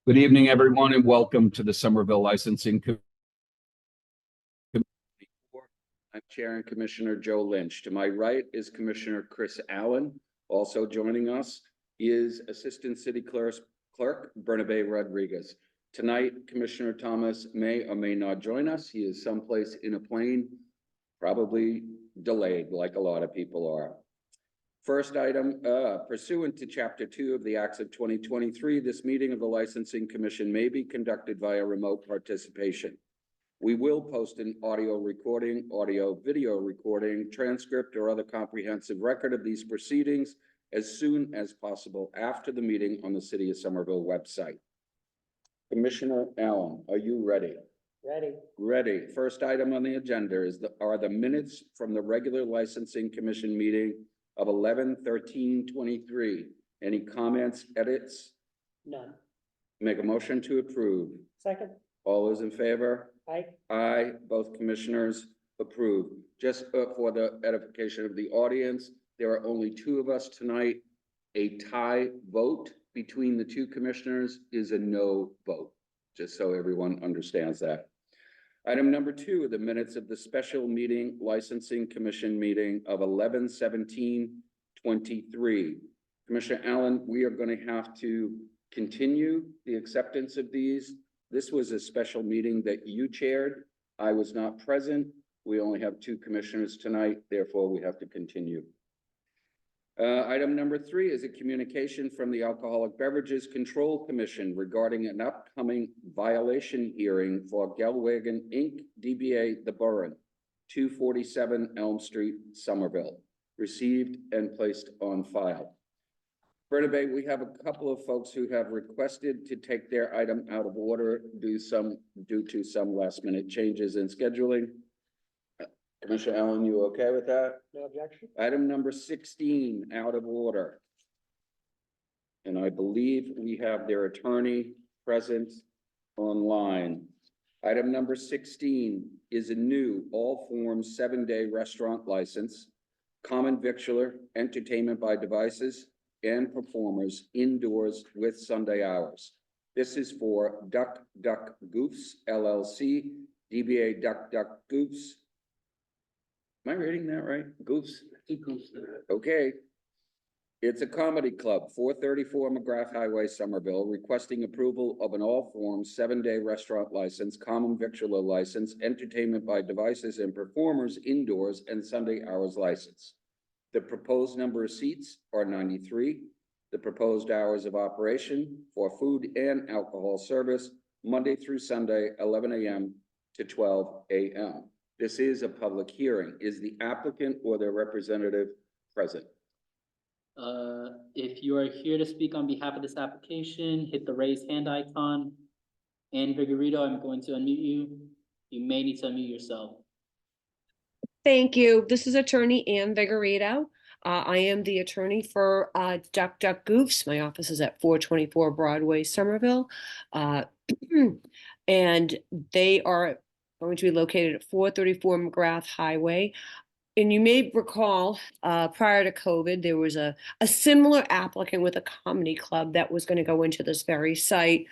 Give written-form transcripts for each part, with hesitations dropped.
Good evening, everyone, and welcome to the Somerville Licensing Committee. I'm Chair and Commissioner Joe Lynch. To my right is Commissioner Chris Allen. Also joining us is Assistant City Clerk Bernabe Rodriguez. Tonight, Commissioner Thomas may or may not join us. He is someplace in a plane, probably delayed, like a lot of people are. First item, pursuant to Chapter 2 of the Acts of 2023, this meeting of the Licensing Commission may be conducted via remote participation. We will post an audio recording, audio-video recording, transcript, or other comprehensive record of these proceedings as soon as possible after the meeting on the City of Somerville website. Commissioner Allen, are you ready? Ready. Ready. First item on the agenda are the minutes from the regular Licensing Commission meeting of 11/13/23. Any comments, edits? None. Make a motion to approve. Second. All those in favor? Aye. Aye. Both commissioners approve. Just for the edification of the audience, there are only two of us tonight. A tie vote between the two commissioners is a no vote, just so everyone understands that. Item number 2 are the minutes of the special meeting Licensing Commission meeting of 11/17/23. Commissioner Allen, we are going to have to continue the acceptance of these. This was a special meeting that you chaired. I was not present. We only have 2 commissioners tonight, therefore we have to continue. Item number 3 is a communication from the Alcoholic Beverages Control Commission regarding an upcoming violation hearing for Gelwagon Inc., DBA The Burren, 247 Elm Street, Somerville, received and placed on file. Bernabe, we have a couple of folks who have requested to take their item out of order due to some last minute changes in scheduling. Commissioner Allen, you okay with that? No objection. Item number 16, out of order. And I believe we have their attorney present online. Item number 16 is a new all forms 7-day restaurant license, common victular, entertainment by devices, and performers indoors with Sunday hours. This is for Duck Duck Goofs, LLC, DBA Duck Duck Goofs. Am I reading that right? Goofs? Okay. It's a comedy club, 434 McGrath Highway, Somerville, requesting approval of an all forms 7-day restaurant license, common victular license, entertainment by devices and performers indoors, and Sunday hours license. The proposed number of seats are 93. The proposed hours of operation for food and alcohol service, Monday through Sunday, 11 a.m. to 12 a.m. This is a public hearing. Is the applicant or their representative present? If you are here to speak on behalf of this application, hit the raise hand icon. Ann Vigorito, I'm going to unmute you. You may need to unmute yourself. Thank you. This is attorney Ann Vigorito. I am the attorney for Duck Duck Goofs. My office is at 424 Broadway, Somerville. And they are going to be located at 434 McGrath Highway. And you may recall, prior to COVID, there was a similar applicant with a comedy club that was going to go into this very site.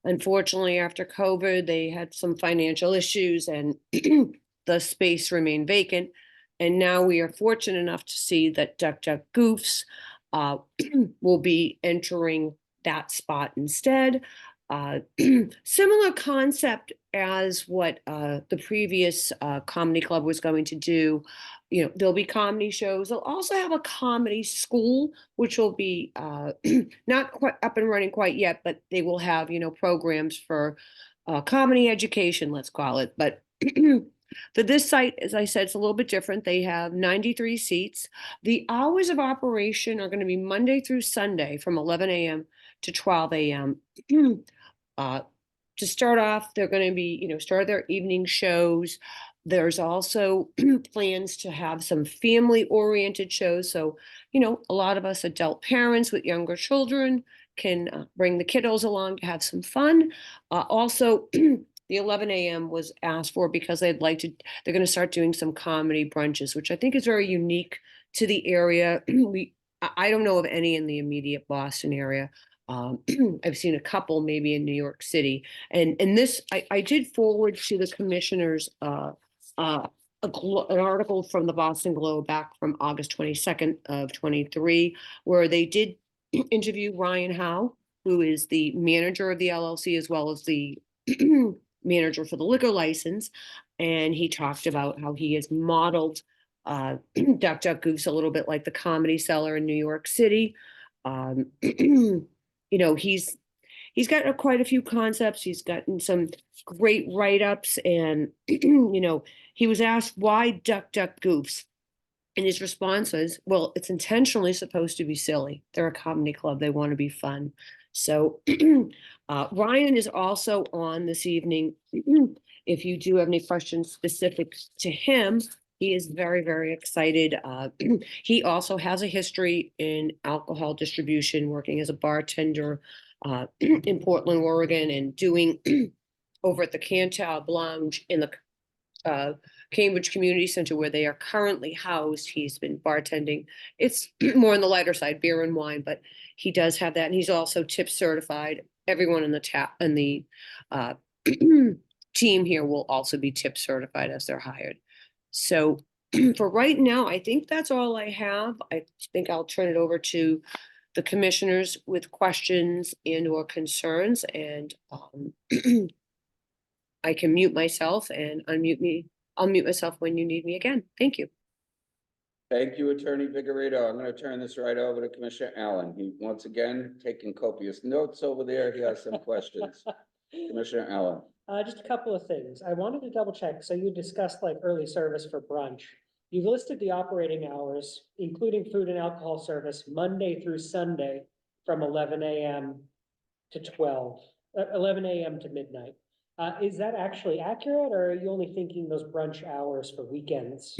Unfortunately, after COVID, they had some financial issues and the space remained vacant. And now we are fortunate enough to see that Duck Duck Goofs will be entering that spot instead. Similar concept as what the previous comedy club was going to do. You know, there'll be comedy shows. They'll also have a comedy school, which will be not quite up and running quite yet, but they will have, you know, programs for comedy education, let's call it. But for this site, as I said, it's a little bit different. They have 93 seats. The hours of operation are going to be Monday through Sunday from 11 a.m. to 12 a.m. To start off, they're going to be, you know, start their evening shows. There's also plans to have some family-oriented shows. So, you know, a lot of us adult parents with younger children can bring the kiddos along to have some fun. Also, the 11 a.m. was asked for because they're going to start doing some comedy brunches, which I think is very unique to the area. I don't know of any in the immediate Boston area. I've seen a couple maybe in New York City. And this, I did forward to the commissioners, an article from the Boston Globe back from August 22nd of 23, where they did interview Ryan Howe, who is the manager of the LLC as well as the manager for the liquor license. And he talked about how he has modeled Duck Duck Goose a little bit like the Comedy Cellar in New York City. He's gotten quite a few concepts. He's gotten some great write-ups, and he was asked why Duck Duck Goofs, and his response was, well, it's intentionally supposed to be silly. They're a comedy club. They want to be fun. So Ryan is also on this evening. If you do have any questions specific to him, he is very, very excited. He also has a history in alcohol distribution, working as a bartender in Portland, Oregon, and doing over at the Cantab Lounge in the Cambridge Community Center, where they are currently housed. He's been bartending. It's more on the lighter side, beer and wine, but he does have that. And he's also tip certified. Everyone in the team here will also be tip certified as they're hired. So for right now, I think that's all I have. I think I'll turn it over to the commissioners with questions and or concerns, and I can mute myself and unmute me. I'll mute myself when you need me again. Thank you. Thank you, Attorney Vigorito. I'm going to turn this right over to Commissioner Allen. He, once again, taking copious notes over there. He has some questions. Commissioner Allen. Just a couple of things. I wanted to double check. So you discussed like early service for brunch. You've listed the operating hours, including food and alcohol service, Monday through Sunday from 11 a.m. to 11 a.m. to midnight. Is that actually accurate, or are you only thinking those brunch hours for weekends?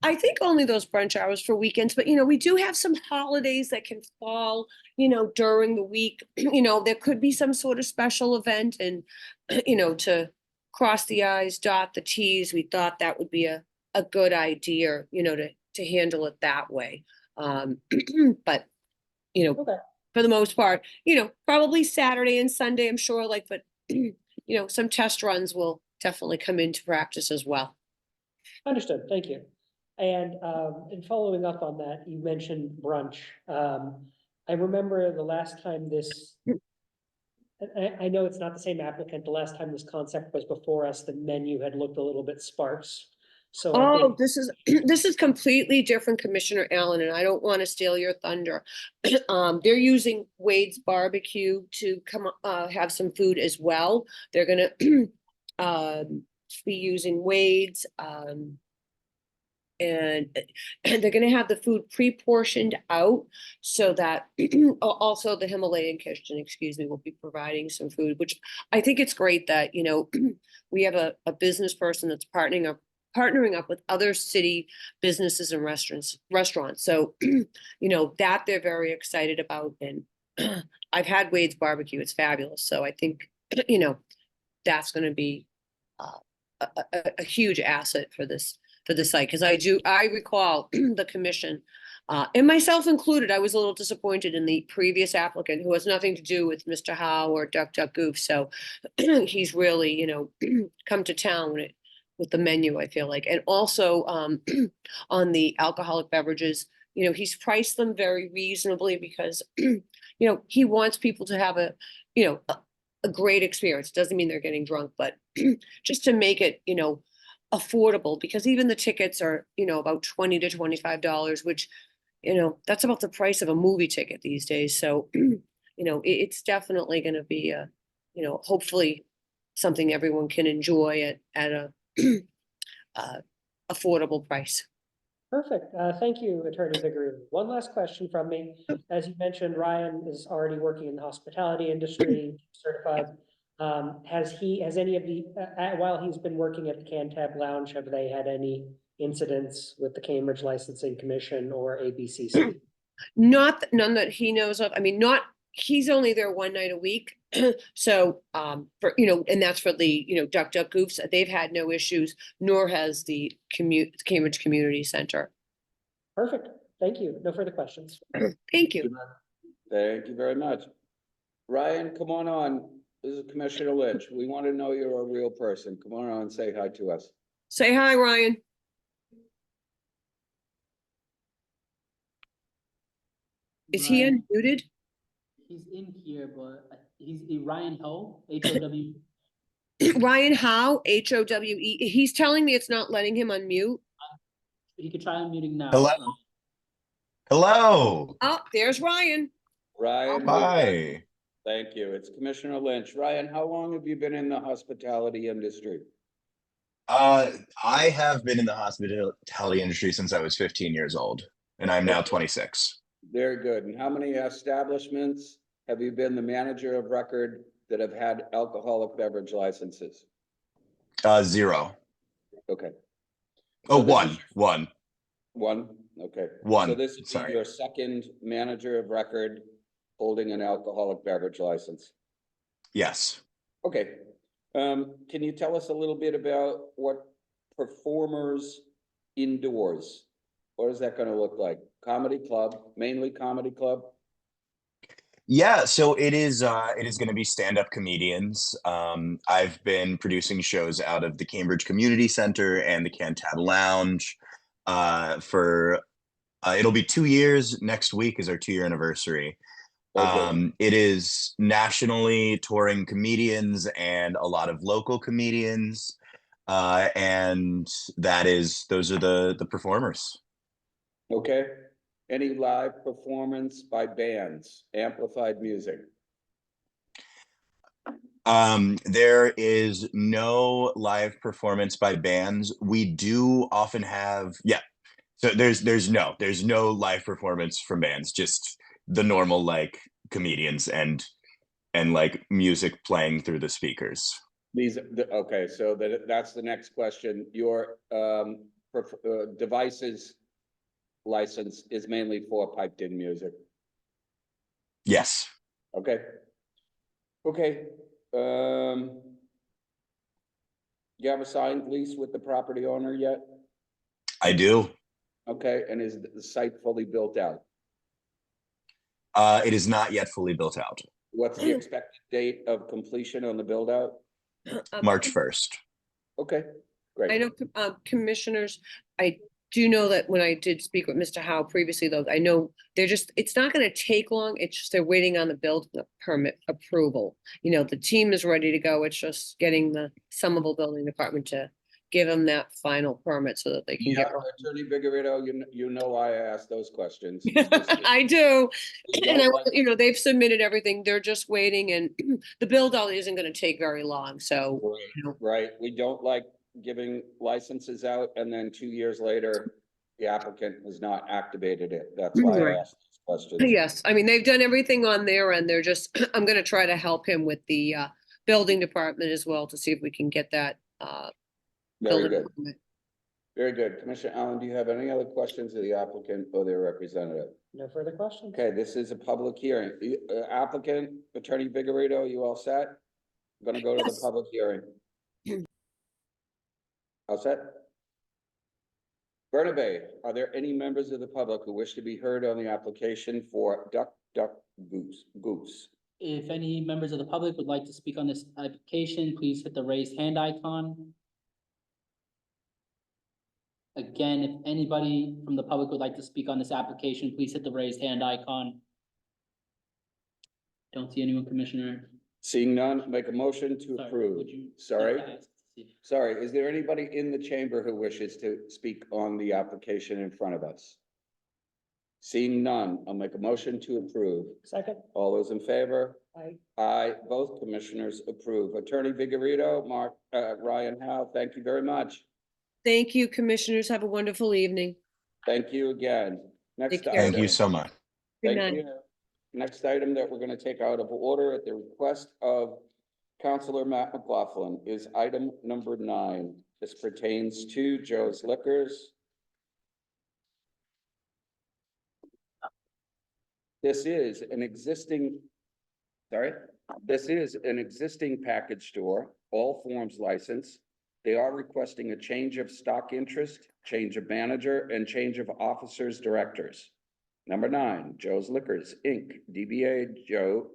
I think only those brunch hours for weekends, but we do have some holidays that can fall, during the week. There could be some sort of special event, and, to cross the i's, dot the t's, we thought that would be a good idea, to handle it that way. But, Okay. for the most part, probably Saturday and Sunday, I'm sure, but, some test runs will definitely come into practice as well. Understood. Thank you. And following up on that, you mentioned brunch. I remember the last time this, I know it's not the same applicant. The last time this concept was before us, the menu had looked a little bit sparse. So I think this is completely different, Commissioner Allen, and I don't want to steal your thunder. They're using Wade's Barbecue to come have some food as well. They're gonna be using Wade's, and they're going to have the food pre-portioned out, so that also the Himalayan Kitchen, will be providing some food, which I think it's great that, we have a business person that's partnering up with other city businesses and restaurants. So, that they're very excited about. And I've had Wade's Barbecue. It's fabulous. So I think, that's going to be a huge asset for this site. Because I recall the commission, and myself included, I was a little disappointed in the previous applicant, who has nothing to do with Mr. Howe or Duck Duck Goof. So he's really, come to town with the menu, I feel like. And also on the alcoholic beverages, he's priced them very reasonably, because, he wants people to have a great experience. Doesn't mean they're getting drunk, but just to make it, affordable, because even the tickets are, about $20 to $25, which, that's about the price of a movie ticket these days. So, it's definitely going to be hopefully something everyone can enjoy at a affordable price. perfect. Thank you, Attorney Vigor. One last question from me. As you mentioned, Ryan is already working in the hospitality industry, certified. Has any of the, while he's been working at the Cantab Lounge, have they had any incidents with the Cambridge Licensing Commission or ABCC? None that he knows of. I mean, he's only there one night a week. So, and that's for the, Duck Duck Goofs. They've had no issues, nor has the Cambridge Community Center. Perfect. Thank you. No further questions. Thank you. Thank you very much. Ryan, come on on. This is Commissioner Lynch. We want to know you're a real person. Come on and say hi to us. Say hi, Ryan. Is he Ryan, unmuted? he's in here, but he's Ryan Ho, H-O-W. Ryan Howe, Howe. He's telling me it's not letting him unmute. He could try unmuting now. Hello. Hello. Oh, there's Ryan. Ryan. Hi. Thank you. It's Commissioner Lynch. Ryan, how long have you been in the hospitality industry? I have been in the hospitality industry since I was 15 years old, and I'm now 26. Very good. And how many establishments have you been the manager of record that have had alcoholic beverage licenses? 0. Okay. Oh, So this one. is- One. One, okay. One. So this is Sorry. your second manager of record holding an alcoholic beverage license. Yes. Okay. Can you tell us a little bit about what performers indoors? What is that gonna look like? Comedy club, mainly comedy club? Yeah, so it is going to be stand-up comedians. I've been producing shows out of the Cambridge Community Center and the Cantab Lounge for it'll be 2 years. Next week is our 2-year anniversary. Okay. It is nationally touring comedians and a lot of local comedians. And those are the performers. Okay. Any live performance by bands, amplified music? There is no live performance by bands. We do often have, yeah. So there's no live performance from bands, just the normal like comedians and like music playing through the speakers. Okay, so that's the next question. Your devices license is mainly for piped in music. Yes. Okay. Okay. You have a signed lease with the property owner yet? I do. Okay, and is the site fully built out? It is not yet fully built out. What's the expected date of completion on the build out? March 1st. Okay, I great. know, commissioners, I do know that when I did speak with Mr. Howe previously, though, I know it's not gonna take long. It's just they're waiting on the building permit approval. You know, the team is ready to go. It's just getting the Somerville Building Department to give them that final permit so that they can Yeah, get. Attorney Vigorito, you know why I asked those questions. I do. And don't like- you know, they've submitted everything. They're just waiting and the build out isn't gonna take very long, so. you know. Right, we don't like giving licenses out and then 2 years later, the applicant has not activated it. That's why I Right. asked these questions. Yes, I mean, they've done everything on their end. They're just, I'm gonna try to help him with the building department as well to see if we can get that Very building good, permit. very good. Commissioner Allen, do you have any other questions of the applicant or their representative? No further questions? Okay, this is a public hearing. Applicant, Attorney Vigorito, you all set? I'm gonna go to the Yes. public hearing. All set? Bernabe, are there any members of the public who wish to be heard on the application for Duck Goose? If any members of the public would like to speak on this application, please hit the raise hand icon. Again, if anybody from the public would like to speak on this application, please hit the raised hand icon. Don't see anyone, Commissioner. Seeing none, make a motion to Sorry, approve. would you- Sorry, sorry, is there anybody in the chamber who wishes to speak on the application in front of us? Seeing none, I'll make a motion to approve. Second, All those in favor? I, Aye, both commissioners approve. Attorney Vigorito, Ryan Howe, thank you very much. Thank you, commissioners. Have a wonderful evening. Thank you again. Next Take care. Thank item. you so much. Good Thank night. you. Next item that we're gonna take out of order at the request of Counselor Matt McLaughlin is item number 9. This pertains to Joe's Liquors. This is an existing package store, all forms license. They are requesting a change of stock interest, change of manager, and change of officers, directors. Number 9, Joe's Liquors, Inc., DBA Joe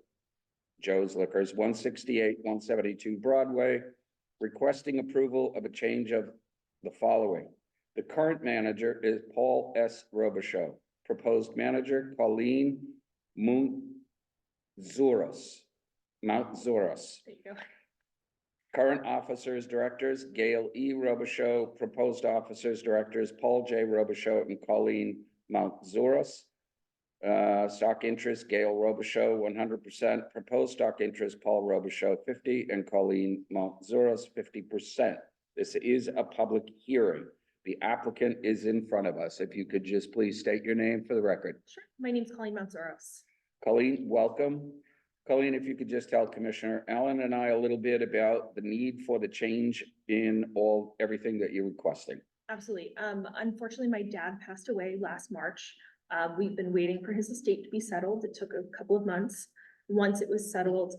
Joe's Liquors, 168, 172 Broadway, requesting approval of a change of the following. The current manager is Paul S. Robichaud. Proposed manager, Colleen Montzuros. There you go. Current officers, directors, Gail E. Robichaud. Proposed officers, directors, Paul J. Robichaud and Colleen Montzuros. Stock interest, Gail Robichaud, 100%. Proposed stock interest, Paul Robichaud, 50, and Colleen Montzuros, 50%. This is a public hearing. The applicant is in front of us. If you could just please state your name for the record. Sure. My name's Colleen Montzuros. Colleen, welcome. Colleen, if you could just tell Commissioner Allen and I a little bit about the need for the change in everything that you're requesting. Absolutely. Unfortunately, my dad passed away last March. We've been waiting for his estate to be settled. It took a couple of months. Once it was settled,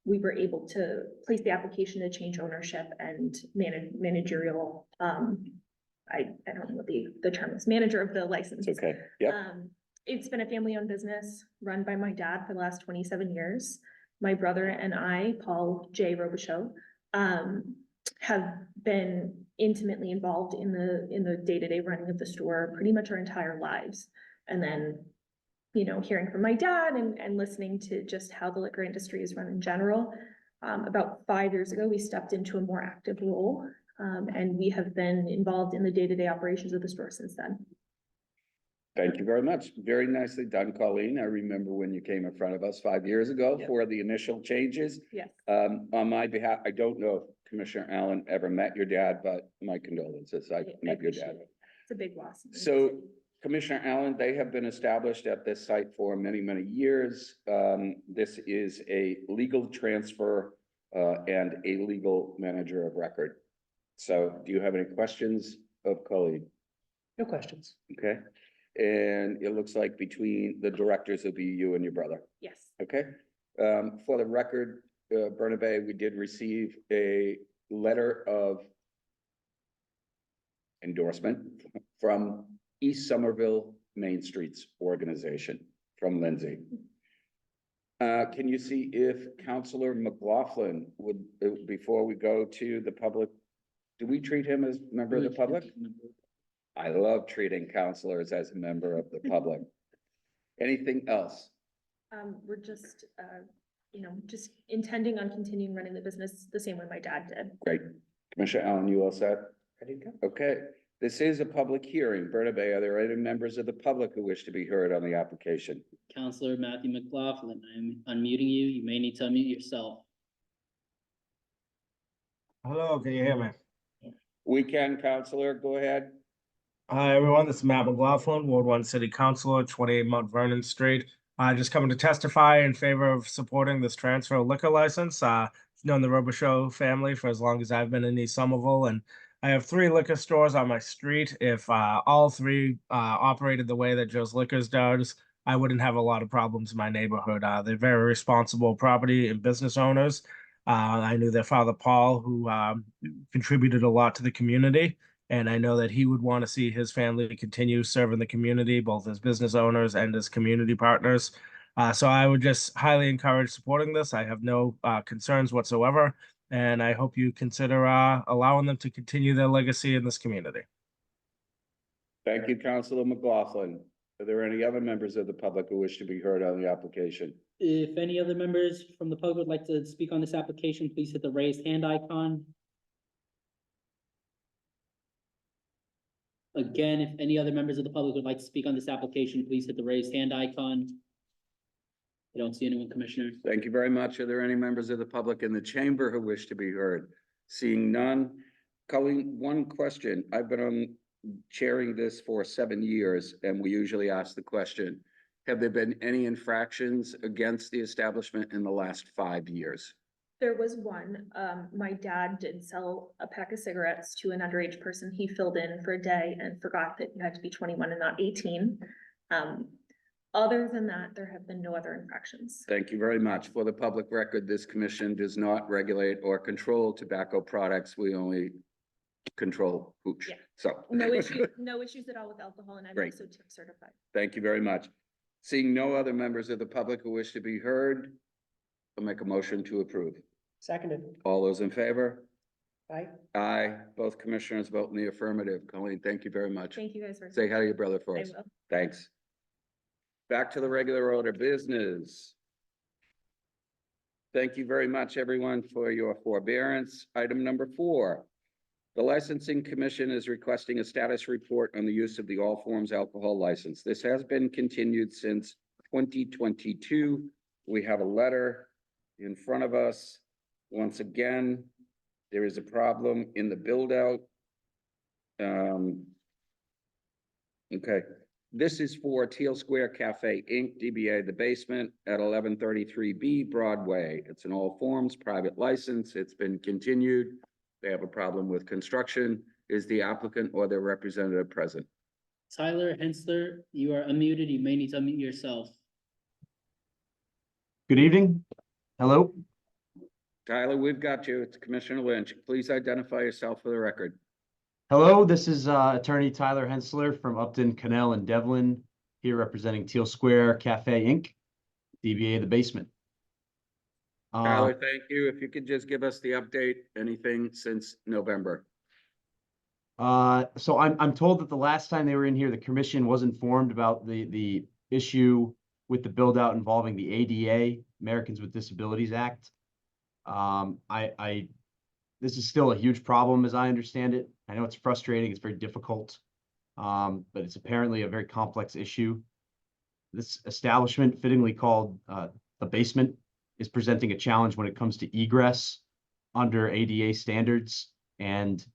we were able to place the application to change ownership and managerial, I don't know what the term is, manager of the license. It's okay. Yeah. It's been a family-owned business run by my dad for the last 27 years. My brother and I, Paul J. Robichaud, have been intimately involved in the day-to-day running of the store pretty much our entire lives. And then, you know, hearing from my dad and listening to just how the liquor industry is run in general, about 5 years ago, we stepped into a more active role, and we have been involved in the day-to-day operations of the store since then. Thank you very much. Very nicely done, Colleen. I remember when you came in front of us 5 years ago Yep. for the initial changes. Yes. On my behalf, I don't know if Commissioner Allen ever met your dad, but my condolences. I met your appreciate dad. it. It's a big loss. So Commissioner Allen, they have been established at this site for many, many years. This is a legal transfer and a legal manager of record. So do you have any questions of Colleen? No questions. Okay. And it looks like between the directors will be you and your brother. Yes. Okay. For the record, Bernabe, we did receive a letter of endorsement from East Somerville Main Streets Organization from Lindsay. Can you see if Counselor McLaughlin would, before we go to the public, do we treat him as a member of the public? I love treating counselors as a member of the public. Anything else? We're just, you know, just intending on continuing running the business the same way my dad did. Great. Commissioner Allen, you all set? Ready to go? Okay, this is a public hearing. Bernabe, are there any members of the public who wish to be heard on the application? Counselor Matthew McLaughlin, I'm unmuting you. You may need to unmute yourself. Hello, can you hear me? We can, Counselor, go ahead. Hi, everyone. This is Matt McLaughlin, Ward 1 City Councilor, 28 Mount Vernon Street. Just coming to testify in favor of supporting this transfer of liquor license. Known the Robichaud family for as long as I've been in East Somerville, and I have 3 liquor stores on my street. If all 3 operated the way that Joe's Liquors does, I wouldn't have a lot of problems in my neighborhood. They're very responsible property and business owners. I knew their father, Paul, who contributed a lot to the community. And I know that he would want to see his family continue serving the community, both as business owners and as community partners. So I would just highly encourage supporting this. I have no concerns whatsoever. And I hope you consider allowing them to continue their legacy in this community. Thank you, Counselor McLaughlin. Are there any other members of the public who wish to be heard on the application? If any other members from the public would like to speak on this application, please hit the raised hand icon. Again, if any other members of the public would like to speak on this application, please hit the raised hand icon. I don't see anyone, Commissioner. Thank you very much. Are there any members of the public in the chamber who wish to be heard? Seeing none. Colleen, one question. I've been on chairing this for 7 years, and we usually ask the question, have there been any infractions against the establishment in the last 5 years? There was one, my dad did sell a pack of cigarettes to an underage person. He filled in for a day and forgot that you had to be 21 and not 18. Other than that, there have been no other infractions. Thank you very much. For the public record, this commission does not regulate or control tobacco products. We only control hooch. Yeah. So. No issue, no issues at all with alcohol, and I'm Great. also tip certified. Thank you very much. Seeing no other members of the public who wish to be heard, I'll make a motion to approve. Seconded. All those in favor? Aye. Aye. Both commissioners vote in the affirmative. Colleen, thank you very much. Thank you guys for. Say hi to your brother for I us. will. Thanks. Back to the regular order business. Thank you very much, everyone, for your forbearance. Item number 4. The Licensing Commission is requesting a status report on the use of the all forms alcohol license. This has been continued since 2022. We have a letter in front of us. Once again, there is a problem in the build out. Okay, this is for Teal Square Cafe Inc., DBA The Basement at 1133B Broadway. It's an all forms private license. It's been continued. They have a problem with construction. Is the applicant or their representative present? Tyler Hensler, you are unmuted. You may need to unmute yourself. Good evening. Hello. Tyler, we've got you. It's Commissioner Lynch. Please identify yourself for the record. Hello, this is attorney Tyler Hensler from Upton, Cannell, and Devlin, here representing Teal Square Cafe Inc., DBA The Basement. Tyler, thank you. If you could just give us the update, anything since November. So I'm told that the last time they were in here, the commission was informed about the issue with the build out involving the ADA, Americans with Disabilities Act. This is still a huge problem as I understand it. I know it's frustrating, it's very difficult, but it's apparently a very complex issue. This establishment, fittingly called The Basement, is presenting a challenge when it comes to egress under ADA standards. And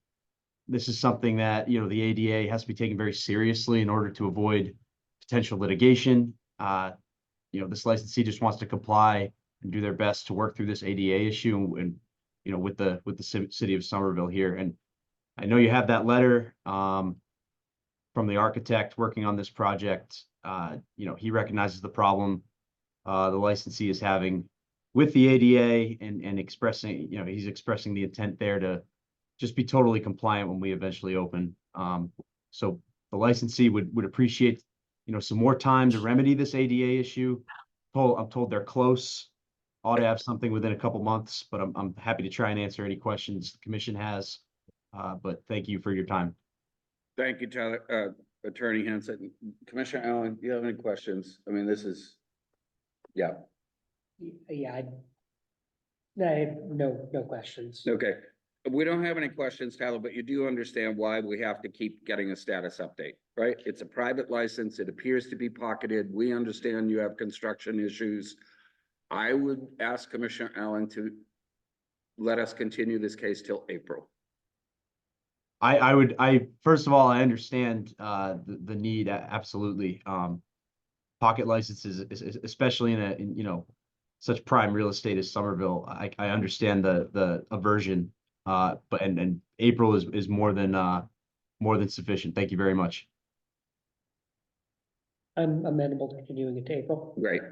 this is something that, you know, the ADA has to be taken very seriously in order to avoid potential litigation. You know, this licensee just wants to comply and do their best to work through this ADA issue and you know, with the city of Somerville here. And I know you have that letter from the architect working on this project. You know, he recognizes the problem the licensee is having with the ADA and expressing, you know, he's expressing the intent there to just be totally compliant when we eventually open. So the licensee would appreciate, you know, some more time to remedy this ADA issue. I'm told they're close. Ought to have something within a couple months, but I'm happy to try and answer any questions the commission has. But thank you for your time. Thank you, Tyler. Attorney Hanson. Commissioner Allen, do you have any questions? I mean, this is, yeah, Yeah, I have no questions. okay. We don't have any questions, Tyler, but you do understand why we have to keep getting a status update, right? It's a private license. It appears to be pocketed. We understand you have construction issues. I would ask Commissioner Allen to let us continue this case till April. I first of all, I understand the need, absolutely. Pocket licenses, especially in you know, such prime real estate as Somerville, I understand the aversion, but and April is more than sufficient. Thank you very much. I'm amenable to continuing it to April. Great.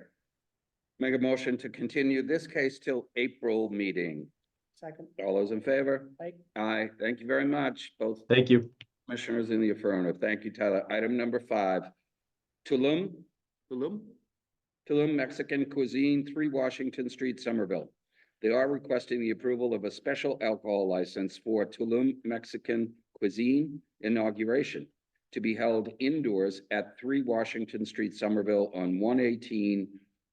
Make a motion to continue this case till April meeting. Second. All those in favor? Aye. Aye. Thank you very much. Both Thank you. commissioners in the affirmative. Thank you, Tyler. Item number 5. Tulum Mexican Cuisine, 3 Washington Street, Somerville. They are requesting the approval of a special alcohol license for Tulum Mexican Cuisine inauguration to be held indoors at 3 Washington Street, Somerville on 1/18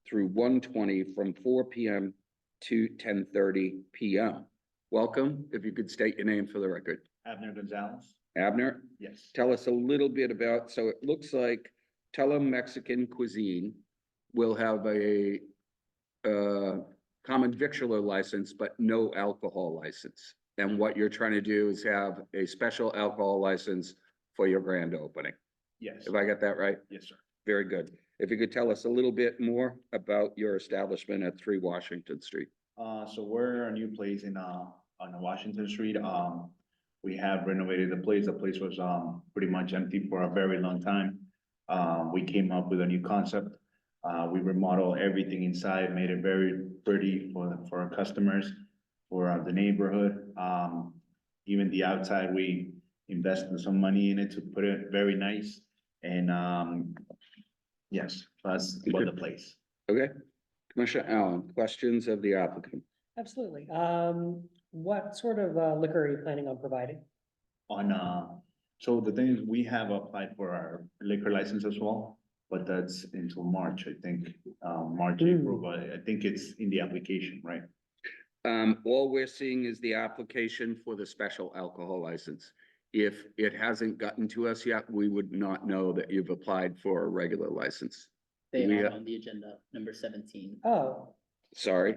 through 1/20 from 4 p.m. to 10:30 p.m. Welcome. If you could state your name for the record. Abner Gonzalez. Abner, Yes. tell us a little bit about, so it looks like Tulum Mexican Cuisine will have a common victualler license, but no alcohol license. And what you're trying to do is have a special alcohol license for your grand opening. Yes. Have I got that right? Yes, sir. Very good. If you could tell us a little bit more about your establishment at 3 Washington Street. So we're a new place on Washington Street. We have renovated the place. The place was pretty much empty for a very long time. We came up with a new concept. We remodeled everything inside, made it very pretty for our customers, for the neighborhood. Even the outside, we invested some money in it to put it very nice. And yes, that's about the place. Okay. Commissioner Allen, questions of the applicant? Absolutely. What sort of liquor are you planning on providing? On, so the thing is, we have applied for our liquor license as well, but that's until March, I think, March, April, but I think it's in the application, right? All we're seeing is the application for the special alcohol license. If it hasn't gotten to us yet, we would not know that you've applied for a regular license. They We, are on the agenda, number 17. Oh, Sorry.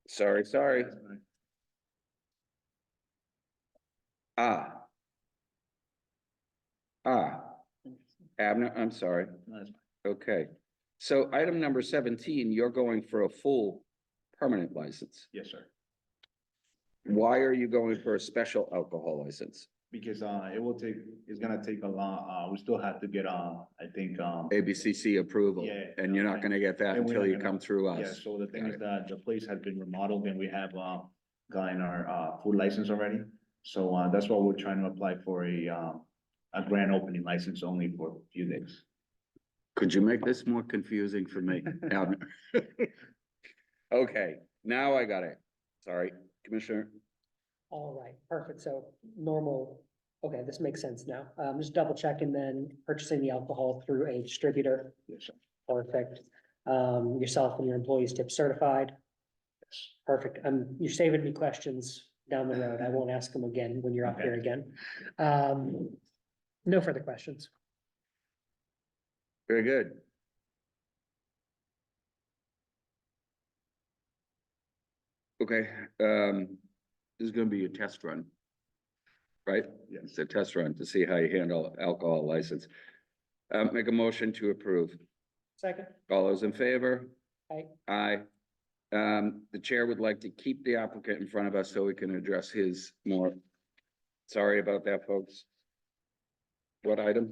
Sorry. Ah. Abner, I'm sorry. No, that's fine. Okay. So item number 17, you're going for a full permanent license. Yes, sir. Why are you going for a special alcohol license? Because, it's gonna take a lot, we still have to get, I think, ABCC approval, Yeah, and you're not gonna get that and we're until not you gonna- come through yeah, us. so the thing Got is it. that the place has been remodeled and we have, gotten our, food license already. So, that's why we're trying to apply for a grand opening license only for a few days. Could you make this more confusing for me? Abner? Okay, now I got it. Sorry, Commissioner. all right, perfect. So normal, okay, this makes sense now. Just double checking then purchasing the alcohol through a distributor. Yes, sir. Perfect. Yourself and your employees tip certified. Perfect. You're saving me questions down the road. I won't ask them again when you're up here again. No further questions. Very good. Okay, this is gonna be a test run. Right? Yes. It's a test run to see how you handle alcohol license. Make a motion to approve. Second, All those in favor? Aye. Aye. The chair would like to keep the applicant in front of us so we can address his more. Sorry about that, folks. What item?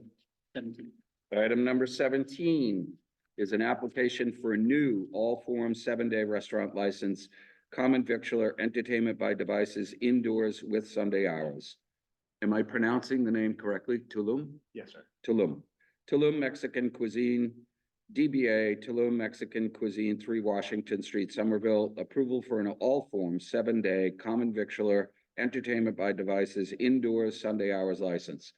17. Item number 17 is an application for a new all-form 7-day restaurant license, common victular, entertainment by devices indoors with Sunday hours. Am I pronouncing the name correctly? Tulum? Yes, sir. Tulum. Tulum Mexican Cuisine, DBA Tulum Mexican Cuisine, 3 Washington Street, Somerville. Approval for an all-form 7-day common victular, entertainment by devices indoors Sunday hours license.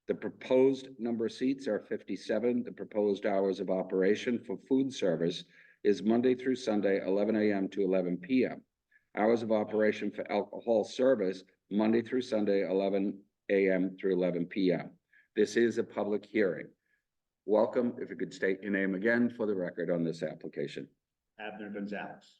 The proposed number of seats are 57. The proposed hours of operation for food service is Monday through Sunday, 11 a.m. to 11 p.m. Hours of operation for alcohol service, Monday through Sunday, 11 a.m. through 11 p.m. This is a public hearing. Welcome. If you could state your name again for the record on this application. Abner Gonzalez.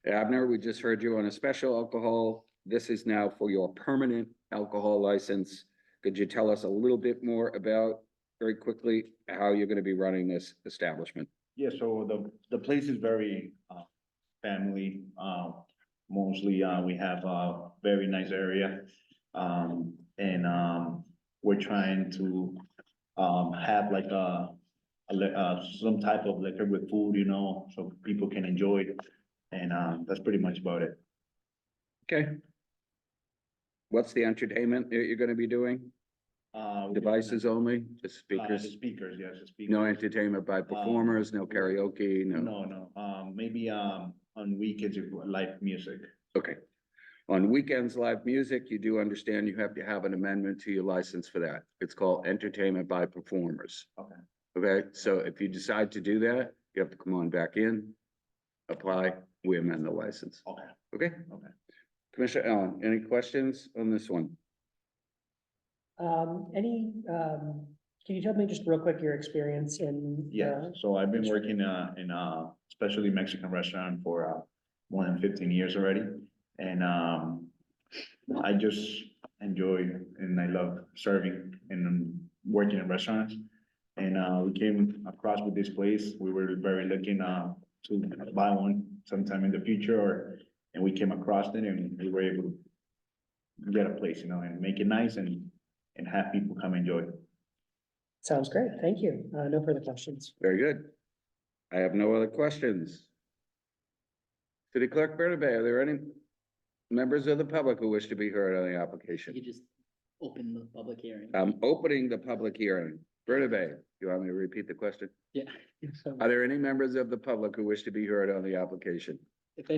Abner, we just heard you on a special alcohol. This is now for your permanent alcohol license. Could you tell us a little bit more about, very quickly, how you're going to be running this establishment? Yeah, so the place is very, family, mostly, we have a very nice area. We're trying to, have like some type of liquor with food, so people can enjoy it. And, that's pretty much about it. Okay. What's the entertainment that you're going to be doing? Devices only, just The speakers? speakers, yes, the speakers. No entertainment by performers, no karaoke, no? No, maybe, on weekends, if live music. Okay. On weekends, live music, you do understand you have to have an amendment to your license for that. It's called entertainment by performers. Okay. Okay, so if you decide to do that, you have to come on back in, apply, we amend the license. Okay, Okay? okay. Commissioner Allen, any questions on this one? Can you tell me just real quick your experience in? Yeah, so I've been working, in especially Mexican restaurant for, more than 15 years already. And, I just enjoy and I love serving and working in restaurants. And, we came across with this place. We were very looking, to buy one sometime in the future, and we came across it and we were able to get a place, and make it nice and have people come enjoy it. Sounds great. Thank you. No further questions. Very good. I have no other questions. City Clerk Bernabe, are there any members of the public who wish to be heard on the application? You just open the public hearing. I'm opening the public hearing. Bernabe, you want me to repeat the question? Yeah. So Are there any members of the public who wish to be heard on the application? if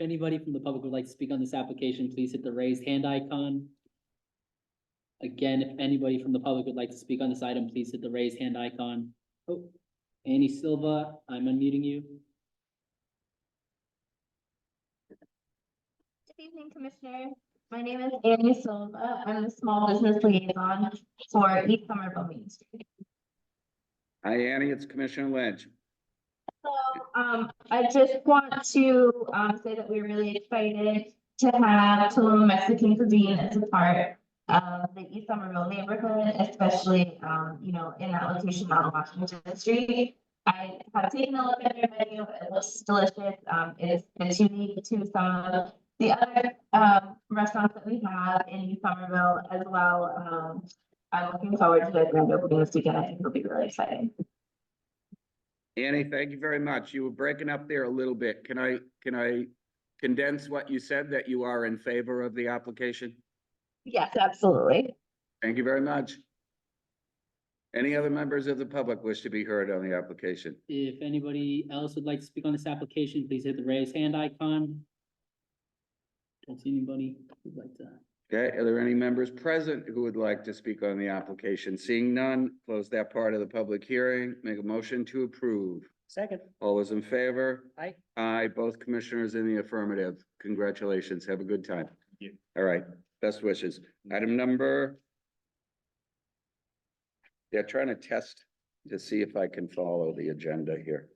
anybody from the public would like to speak on this application, please hit the raised hand icon. Again, if anybody from the public would like to speak on this item, please hit the raised hand icon. Oh, Annie Silva, I'm unmuting you. Good evening, Commissioner. My name is Annie Silva. I'm the small business liaison for East Somerville Main Street. Hi, Annie, it's Commissioner Lynch. So, I just want to, say that we're really excited to have Tulum Mexican cuisine as a part of the East Somerville neighborhood, especially, you know, in that location on Washington Street. I have taken a look at their menu. It looks delicious. It's unique to some of the other, restaurants that we have in East Somerville as well. I'm looking forward to the grand opening this weekend. I think it'll be really exciting. Annie, thank you very much. You were breaking up there a little bit. Can I condense what you said, that you are in favor of the application? Yes, absolutely. Thank you very much. Any other members of the public wish to be heard on the application? If anybody else would like to speak on this application, please hit the raise hand icon. Don't see anybody who'd like to. Okay, are there any members present who would like to speak on the application? Seeing none, close that part of the public hearing, make a motion to approve. Second. All those in favor? Aye. Aye, both commissioners in the affirmative. Congratulations, have a good time. Thank you. All right, best wishes. Item number. They're trying to test to see if I can follow the agenda here.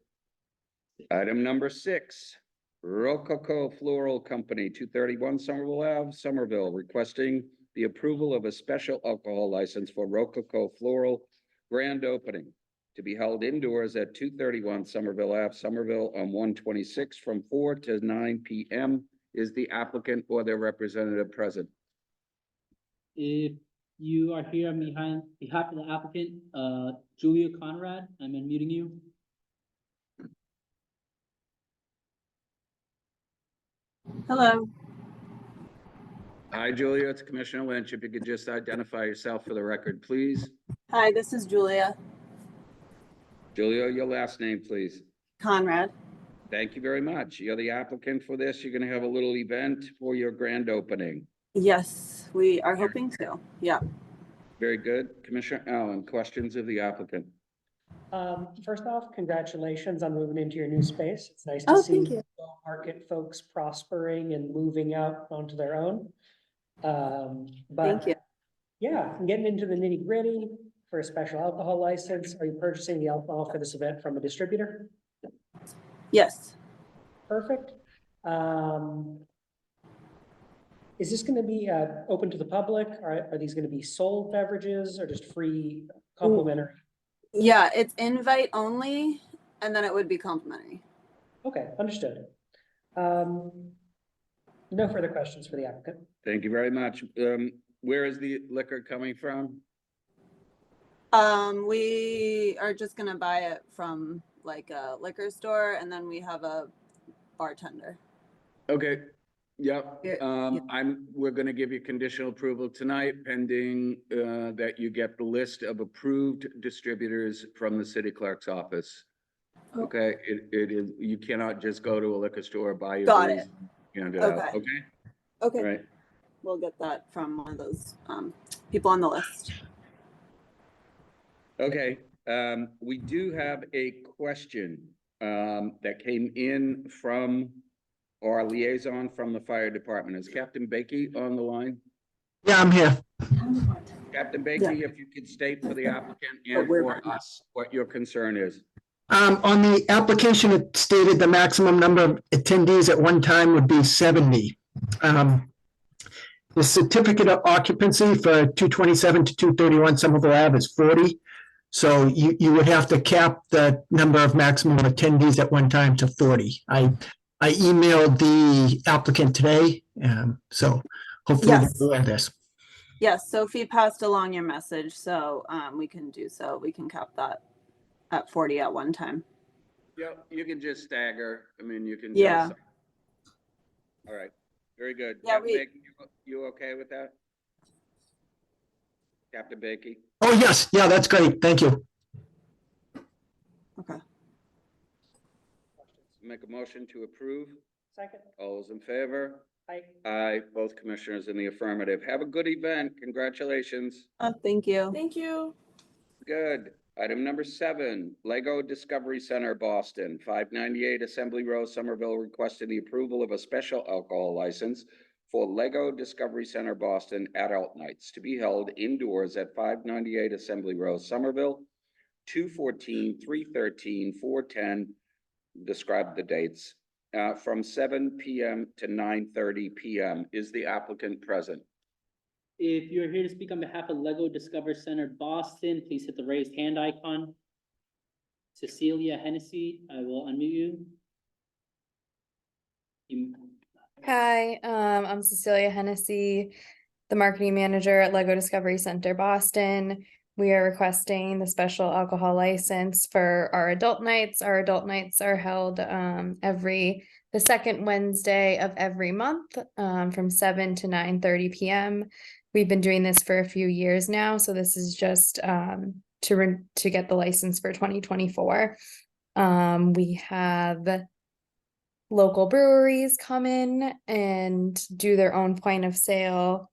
Item number 6, Rococo Floral Company, 231 Somerville Ave, Somerville, requesting the approval of a special alcohol license for Rococo Floral grand opening to be held indoors at 231 Somerville Ave, Somerville on 126 from 4 to 9 p.m. Is the applicant or their representative present? If you are here on behalf of the applicant, Julia Conrad, I'm unmuting you. Hello, Hi, Julia, it's Commissioner Lynch. If you could just identify yourself for the record, please. hi, this is Julia Julia, your last name, please. Conrad. Thank you very much. You're the applicant for this. You're gonna have a little event for your grand opening. Yes, we are hoping to. Yeah. Very good. Commissioner Allen, questions of the applicant? First off, congratulations on moving into your new space. It's nice to Oh, see thank you. market folks prospering and moving out onto their own. Thank But you. yeah, getting into the nitty gritty for a special alcohol license. Are you purchasing the alcohol for this event from a distributor? Yes. Perfect. Is this gonna be open to the public? Are these gonna be sold beverages or just free complimentary? Yeah, it's invite only, and then it would be complimentary. Okay, understood. No further questions for the applicant. Thank you very much. Where is the liquor coming from? We are just gonna buy it from like a liquor store, and then we have a bartender. Okay, yep. Yeah, We're gonna give you conditional approval tonight pending, that you get the list of approved distributors from the city clerk's office. Oh. Okay, it is, you cannot just go to a liquor store, buy your Got booze. it. You know, do that, Okay. okay? Okay, All right, we'll get that from one of those people on the list. okay. We do have a question, that came in from our liaison from the fire department. Is Captain Bakey on the line? Yeah, I'm here. Captain Bakey, if you could state for the applicant and we're for us what your concern is. On the application, it stated the maximum number of attendees at one time would be 70. The certificate of occupancy for 227 to 231 Somerville Ave is 40. So you would have to cap the number of maximum attendees at one time to 40. I emailed the applicant today, so hopefully Yes. they'll do this. Yes, Sophie passed along your message, so we can do so. We can cap that at 40 at one time. Yeah, you can just stagger. I mean, you can. Yeah. Just- All right, very good. Yeah, Captain Bakey, you okay with that? Captain Bakey? Oh, yes, yeah, that's great. Thank you. Okay. Make a motion to approve. Second, All those in favor? I, Aye, both commissioners in the affirmative. Have a good event. Congratulations. Thank you. Thank you. Good. Item number 7, Lego Discovery Center, Boston, 598 Assembly Row, Somerville, requested the approval of a special alcohol license for Lego Discovery Center, Boston adult nights to be held indoors at 598 Assembly Row, Somerville, 2/14, 3/13, 4/10, describe the dates, from 7 PM to 9:30 PM. Is the applicant present? If you're here to speak on behalf of Lego Discover Center Boston, please hit the raised hand icon. Cecilia Hennessy, I will unmute you. Hi, I'm Cecilia Hennessy, the marketing manager at Lego Discovery Center Boston. We are requesting the special alcohol license for our adult nights. Our adult nights are held the second Wednesday of every month from 7 to 9:30 p.m. We've been doing this for a few years now, so this is just to get the license for 2024. We have local breweries come in and do their own point of sale.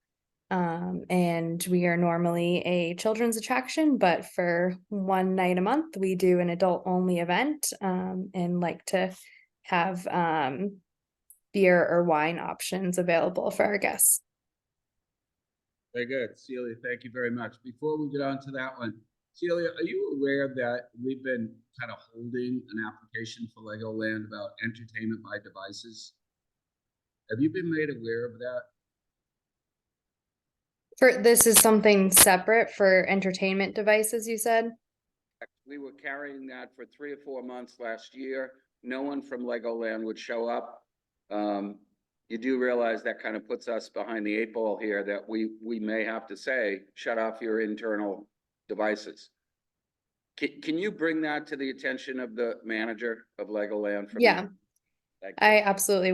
And we are normally a children's attraction, but for one night a month, we do an adult only event and like to have beer or wine options available for our guests. Very good. Celia, thank you very much. Before we get on to that one, Celia, are you aware that we've been kind of holding an application for Legoland about entertainment by devices? Have you been made aware of that? This is something separate for entertainment devices, you said? We were carrying that for 3 or 4 months last year. No one from Legoland would show up. You do realize that kind of puts us behind the 8 ball here, that we may have to say, shut off your internal devices. Can you bring that to the attention of the manager of Legoland? Yeah, Thank you. I absolutely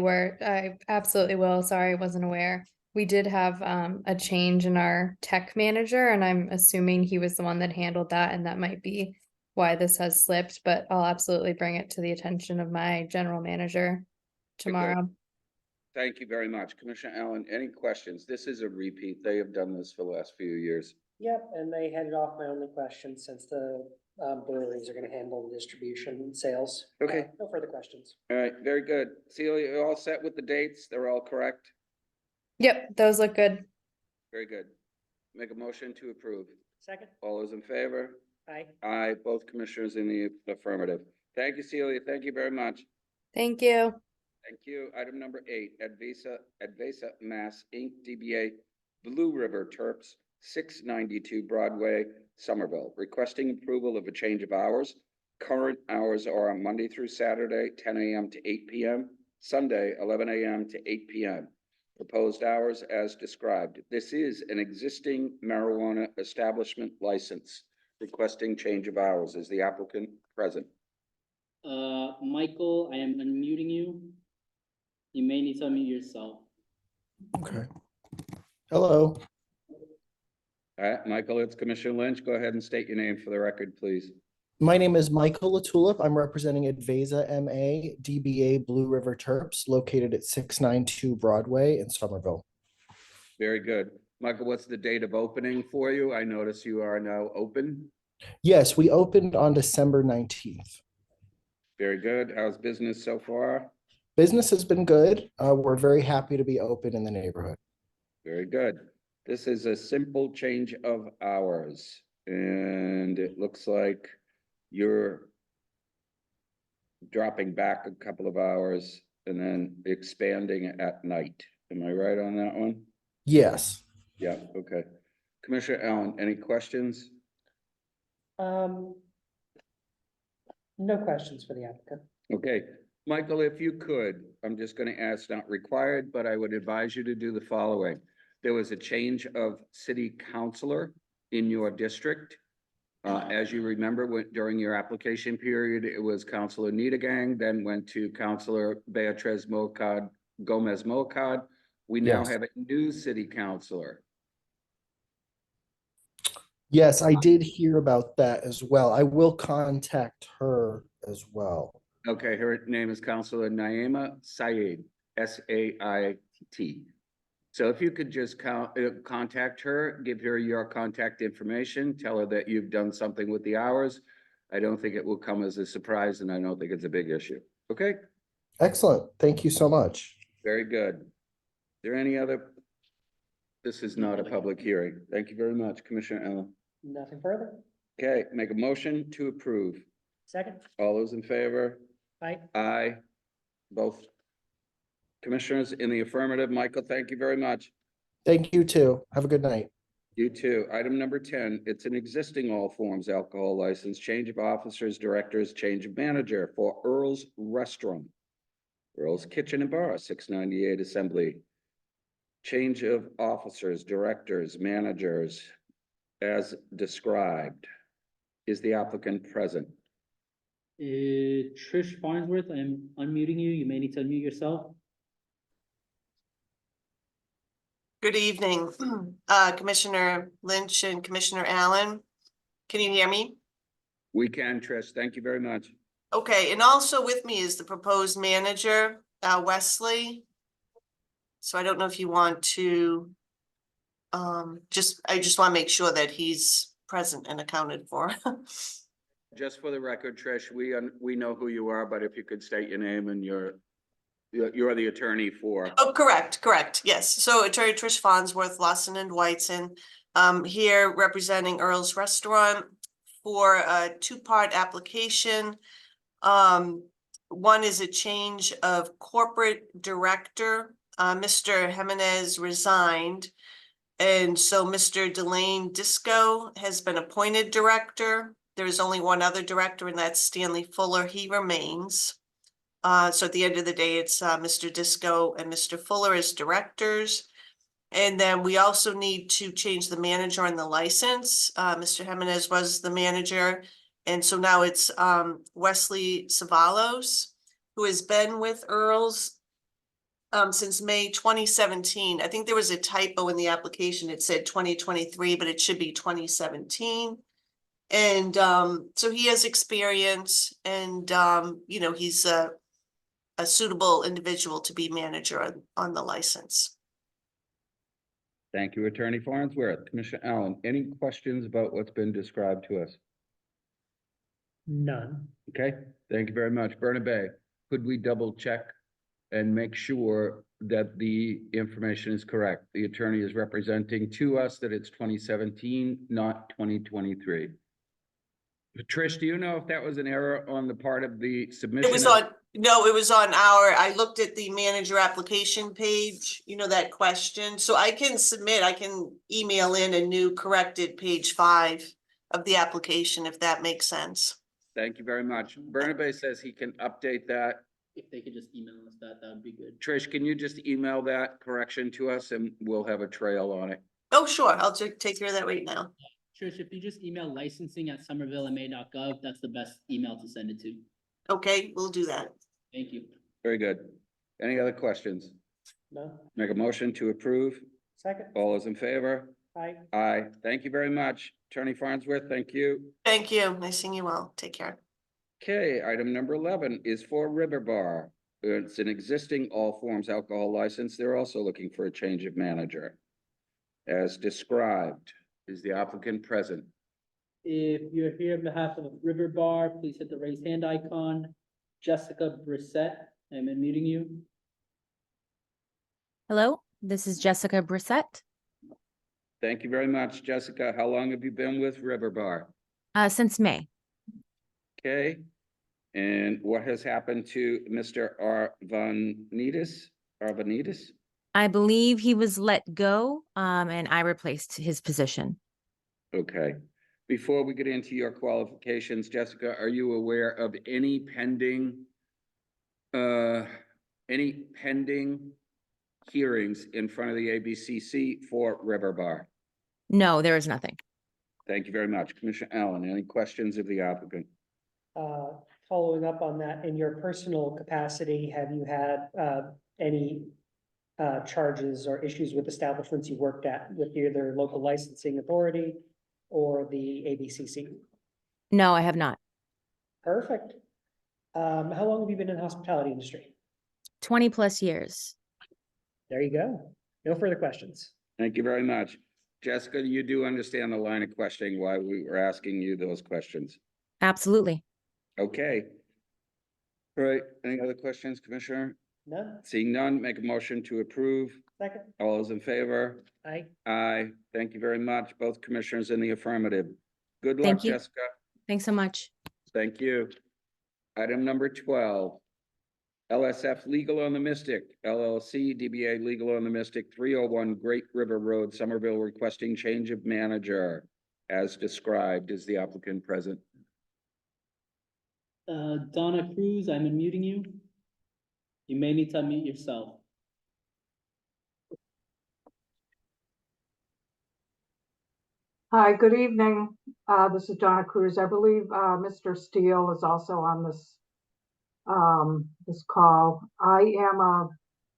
will. Sorry, I wasn't aware. We did have a change in our tech manager, and I'm assuming he was the one that handled that, and that might be why this has slipped, but I'll absolutely bring it to the attention of my general manager tomorrow. Thank you very much. Commissioner Allen, any questions? This is a repeat. They have done this for the last few years. yep, and they headed off my only question since the breweries are gonna handle the distribution and sales. Okay. No further questions. All right, very good. Celia, you all set with the dates? They're all correct? Yep, those look good. Very good. Make a motion to approve. Second, All those in favor? I, Aye, both commissioners in the affirmative. Thank you, Celia. Thank you very much. Thank you. Thank you. Item number 8, Advesa Mass Inc., DBA Blue River Terps, 692 Broadway, Somerville, requesting approval of a change of hours. Current hours are on Monday through Saturday, 10 a.m. to 8 p.m., Sunday, 11 a.m. to 8 p.m. Proposed hours as described. This is an existing marijuana establishment license. Requesting change of hours. Is the applicant present? Michael, I am unmuting you. You may need to unmute yourself. Okay. Hello. All right, Michael, it's Commissioner Lynch. Go ahead and state your name for the record, please. My name is Michael Latulip. I'm representing Advesa MA DBA Blue River Terps, located at 692 Broadway in Somerville. Very good. Michael, what's the date of opening for you? I notice you are now open. Yes, we opened on December 19th. Very good. How's business so far? Business has been good. We're very happy to be open in the neighborhood. Very good. This is a simple change of hours, and it looks like you're dropping back a couple of hours and then expanding at night. Am I right on that one? Yes. Yeah, okay. Commissioner Allen, any questions? no questions for the applicant. Okay, Michael, if you could, I'm just going to ask, not required, but I would advise you to do the following. There was a change of city councilor in your district. As you remember, during your application period, it was Councilor Niedergang, then went to Councilor Beatriz Gomez Mocad. We now Yes. have a new city councilor. Yes, I did hear about that as well. I will contact her as well. Okay, her name is Counselor Naima Said, Sait. So if you could just contact her, give her your contact information, tell her that you've done something with the hours. I don't think it will come as a surprise, and I don't think it's a big issue. Okay, Excellent. Thank you so much. very good. Is there any other? This is not a public hearing. Thank you very much, Commissioner Allen. Nothing further. Okay, make a motion to approve. Second, All those in favor? aye. Aye. Both commissioners in the affirmative. Michael, thank you very much. Thank you too. Have a good night. You too. Item number 10, it's an existing all forms alcohol license, change of officers, directors, change of manager for Earl's Restaurant. Earl's Kitchen and Bar, 698 Assembly. Change of officers, directors, managers as described. Is the applicant present? Trish Farnsworth, I'm unmuting you. You may need to unmute yourself. Good evening, Commissioner Lynch and Commissioner Allen. Can you hear me? We can, Trish. Thank you very much. Okay, and also with me is the proposed manager, Wesley. So I don't know if you want to, I just want to make sure that he's present and accounted for. Just for the record, Trish, we know who you are, but if you could state your name and you're the attorney for. Oh, correct, yes. So Attorney Trish Farnsworth, Lawson and Whiteson, here representing Earl's Restaurant for a two-part application. One is a change of corporate director. Mr. Jimenez resigned. And so Mr. Delane Disco has been appointed director. There is only one other director, and that's Stanley Fuller. He remains. So at the end of the day, it's Mr. Disco and Mr. Fuller as directors. And then we also need to change the manager on the license. Mr. Jimenez was the manager. And so now it's Wesley Savalos, who has been with Earl's since May 2017. I think there was a typo in the application. It said 2023, but it should be 2017. And so he has experience, and he's a suitable individual to be manager on the license. Thank you, Attorney Farnsworth. Commissioner Allen, any questions about what's been described to us? None. Okay, thank you very much. Bernabe, could we double check and make sure that the information is correct? The attorney is representing to us that it's 2017, not 2023. Trish, do you know if that was an error on the part of the submission? It was on I looked at the manager application page, that question. So I can email in a new corrected page 5 of the application, if that makes sense. Thank you very much. Bernabe says he can update that. If they could just email us that would be good. Trish, can you just email that correction to us and we'll have a trail on it? Oh, sure. I'll take care of that right now. Trish, if you just email licensing@somervillema.gov, that's the best email to send it to. Okay, we'll do that. Thank you. Very good. Any other questions? No. Make a motion to approve. Second, All those in favor? aye. Aye. Thank you very much. Attorney Farnsworth, thank you. Thank you. Nice seeing you all. Take care. Okay, item number 11 is for River Bar. It's an existing all forms alcohol license. They're also looking for a change of manager. As described, is the applicant present? If you're here on behalf of River Bar, please hit the raise hand icon. Jessica Brissett, I'm unmuting you. Hello, this is Jessica Brissett. Thank you very much, Jessica. How long have you been with River Bar? Since May. Okay, and what has happened to Mr. Arvanitis? I believe he was let go, and I replaced his position. Okay, before we get into your qualifications, Jessica, are you aware of any pending hearings in front of the ABCC for River Bar? No, there is nothing. Thank you very much. Commissioner Allen, any questions of the applicant? Following up on that, in your personal capacity, have you had any charges or issues with establishments you worked at with either local licensing authority or the ABCC? No, I have not. Perfect. How long have you been in the hospitality industry? 20+ years. There you go. No further questions. Thank you very much. Jessica, you do understand the line of questioning why we were asking you those questions? Absolutely. Okay. All right, any other questions, Commissioner? None? Seeing none, make a motion to approve. Second? All those in favor? Aye. Aye. Thank you very much. Both commissioners in the affirmative. Good luck, Thank you. Jessica. Thanks so much. Thank you. Item number 12. LSF Legal on the Mystic, LLC, DBA Legal on the Mystic, 301 Great River Road, Somerville, requesting change of manager. As described, is the applicant present? Donna Cruz, I'm unmuting you. You may need to unmute yourself. Hi, good evening. This is Donna Cruz. I believe Mr. Steele is also on this call. I am a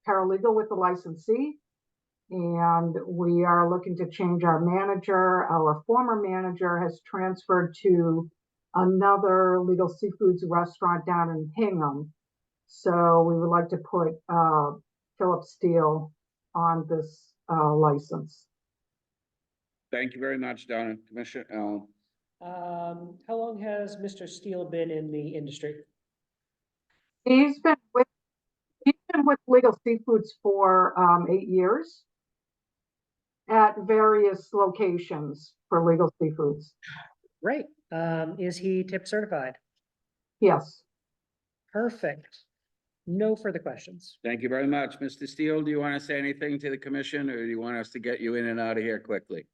paralegal with the licensee, and we are looking to change our manager. Our former manager has transferred to another Legal Seafoods restaurant down in Hingham. So we would like to put Philip Steele on this license. Thank you very much, Donna. Commissioner Allen. How long has Mr. Steele been in the industry? He's been with Legal Seafoods for 8 years at various locations for Legal Seafoods. Great. Is he tip certified? Yes. Perfect. No further questions. Thank you very much. Mr. Steele, do you want to say anything to the commission, or do you want us to get you in and out of here quickly?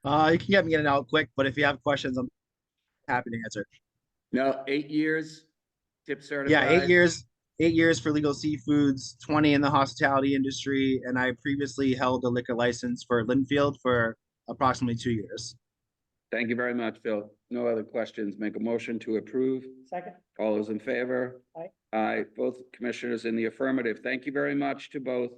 You can get me in and out quick, but if you have questions, I'm happy to answer. No, 8 years, tip certified? Yeah, 8 years. 8 years for Legal Seafoods, 20 in the hospitality industry, and I previously held a liquor license for Linfield for approximately 2 years. Thank you very much, Phil. No other questions. Make a motion to approve. Second? All those in favor? Aye. Aye. Both commissioners in the affirmative. Thank you very much to both.